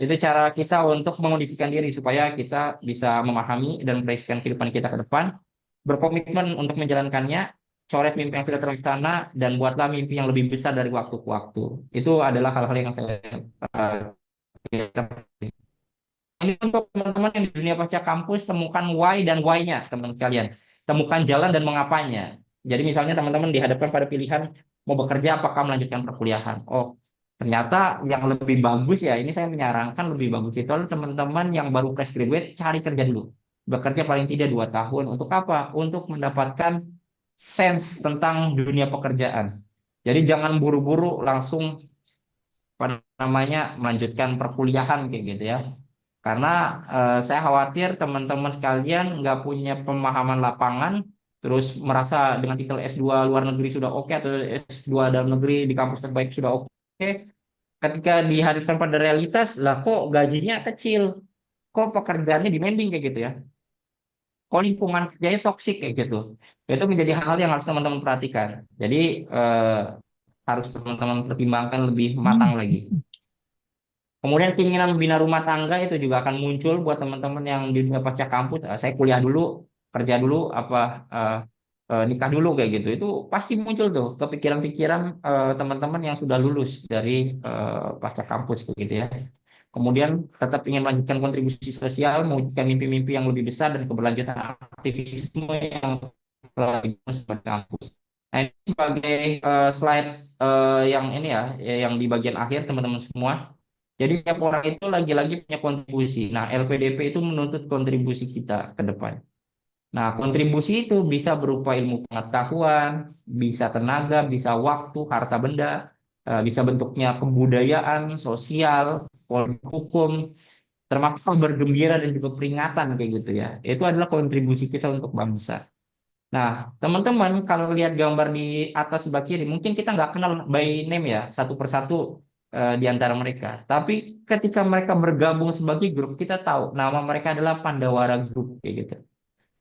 Itu cara kita untuk mengondisikan diri supaya kita bisa memahami dan mempreskan kehidupan kita ke depan. Berkomitmen untuk menjalankannya. Coret mimpi yang sudah terlaksana dan buatlah mimpi yang lebih besar dari waktu ke waktu. Itu adalah hal-hal yang saya ini untuk teman-teman yang di dunia pasca kampus, temukan why dan why-nya, teman-teman sekalian. Temukan jalan dan mengapanya. Jadi misalnya teman-teman dihadapkan pada pilihan mau bekerja apakah melanjutkan perkuliahan. Oh, ternyata yang lebih bagus ya, ini saya menyarankan lebih bagus itu adalah teman-teman yang baru fresh graduate, cari kerja dulu. Bekerja paling tidak 2 tahun. Untuk apa? Untuk mendapatkan sense tentang dunia pekerjaan. Jadi jangan buru-buru langsung pada namanya melanjutkan perkuliahan kayak gitu ya. Karena saya khawatir teman-teman sekalian nggak punya pemahaman lapangan, terus merasa dengan titel S2 luar negeri sudah oke atau S2 dalam negeri di kampus terbaik sudah oke. Ketika dihadapkan pada realitas, lah kok gajinya kecil, kok pekerjaannya demanding kayak gitu ya, kok lingkungan kerjanya toksik kayak gitu. Itu menjadi hal yang harus teman-teman perhatikan. Jadi harus teman-teman pertimbangkan lebih matang lagi. Kemudian keinginan membina rumah tangga itu juga akan muncul buat teman-teman yang di dunia pasca kampus. Saya kuliah dulu, kerja dulu, apa nikah dulu kayak gitu. Itu pasti muncul tuh kepikiran-pikiran teman-teman yang sudah lulus dari pasca kampus kayak gitu ya. Kemudian tetap ingin melanjutkan kontribusi sosial, mewujudkan mimpi-mimpi yang lebih besar dan keberlanjutan aktivisme yang telah dibangun di kampus. Nah, ini sebagai slide yang ini ya, yang di bagian akhir teman-teman semua. Jadi setiap orang itu lagi-lagi punya kontribusi. Nah, LPDP itu menuntut kontribusi kita ke depan. Nah, kontribusi itu bisa berupa ilmu pengetahuan, bisa tenaga, bisa waktu, harta benda, bisa bentuknya kebudayaan, sosial, politik hukum, termasuk bergembira dan juga peringatan kayak gitu ya. Itu adalah kontribusi kita untuk bangsa. Nah, teman-teman kalau lihat gambar di atas sebelah kiri, mungkin kita nggak kenal by name ya, satu persatu di antara mereka. Tapi ketika mereka bergabung sebagai grup, kita tahu nama mereka adalah Pandawara Group kayak gitu.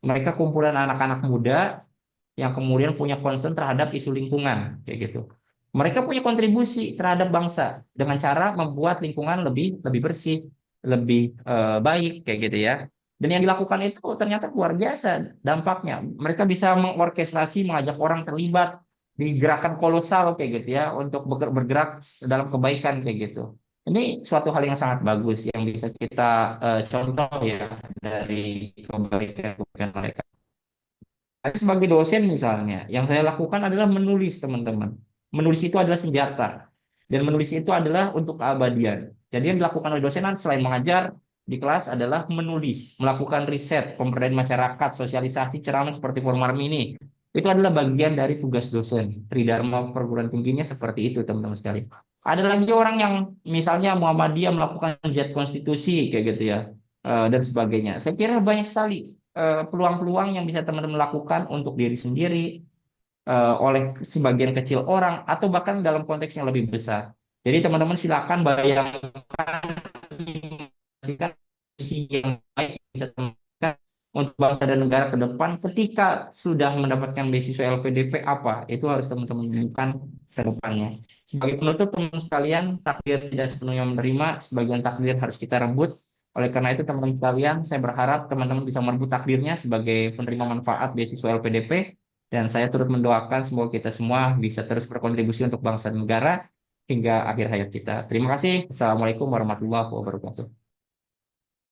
Mereka kumpulan anak-anak muda yang kemudian punya concern terhadap isu lingkungan kayak gitu. Mereka punya kontribusi terhadap bangsa dengan cara membuat lingkungan lebih lebih bersih, lebih baik kayak gitu ya. Dan yang dilakukan itu ternyata luar biasa dampaknya. Mereka bisa mengorkestrasi, mengajak orang terlibat di gerakan kolosal kayak gitu ya untuk bergerak dalam kebaikan kayak gitu. Ini suatu hal yang sangat bagus yang bisa kita contoh ya dari kebaikan mereka. Saya sebagai dosen misalnya, yang saya lakukan adalah menulis teman-teman. Menulis itu adalah senjata. Dan menulis itu adalah untuk keabadian. Jadi yang dilakukan oleh dosen selain mengajar di kelas adalah menulis, melakukan riset, pemberdayaan masyarakat, sosialisasi, ceramah seperti forum ini. Itu adalah bagian dari tugas dosen. Tridharma perguruan tingginya seperti itu teman-teman sekalian. Ada lagi orang yang misalnya Muhammadiyah melakukan jihad konstitusi kayak gitu ya, dan sebagainya. Saya kira banyak sekali peluang-peluang yang bisa teman-teman lakukan untuk diri sendiri, oleh sebagian kecil orang, atau bahkan dalam konteks yang lebih besar. Jadi teman-teman silakan bayangkan visi yang baik yang bisa teman-teman untuk bangsa dan negara ke depan ketika sudah mendapatkan beasiswa LPDP apa itu harus teman-teman lakukan ke depannya. Sebagai penutup teman-teman sekalian, takdir tidak sepenuhnya menerima, sebagian takdir harus kita rebut. Oleh karena itu teman-teman sekalian, saya berharap teman-teman bisa merebut takdirnya sebagai penerima manfaat beasiswa LPDP, dan saya turut mendoakan semoga kita semua bisa terus berkontribusi untuk bangsa dan negara hingga akhir hayat kita. Terima kasih. Assalamualaikum warahmatullahi wabarakatuh.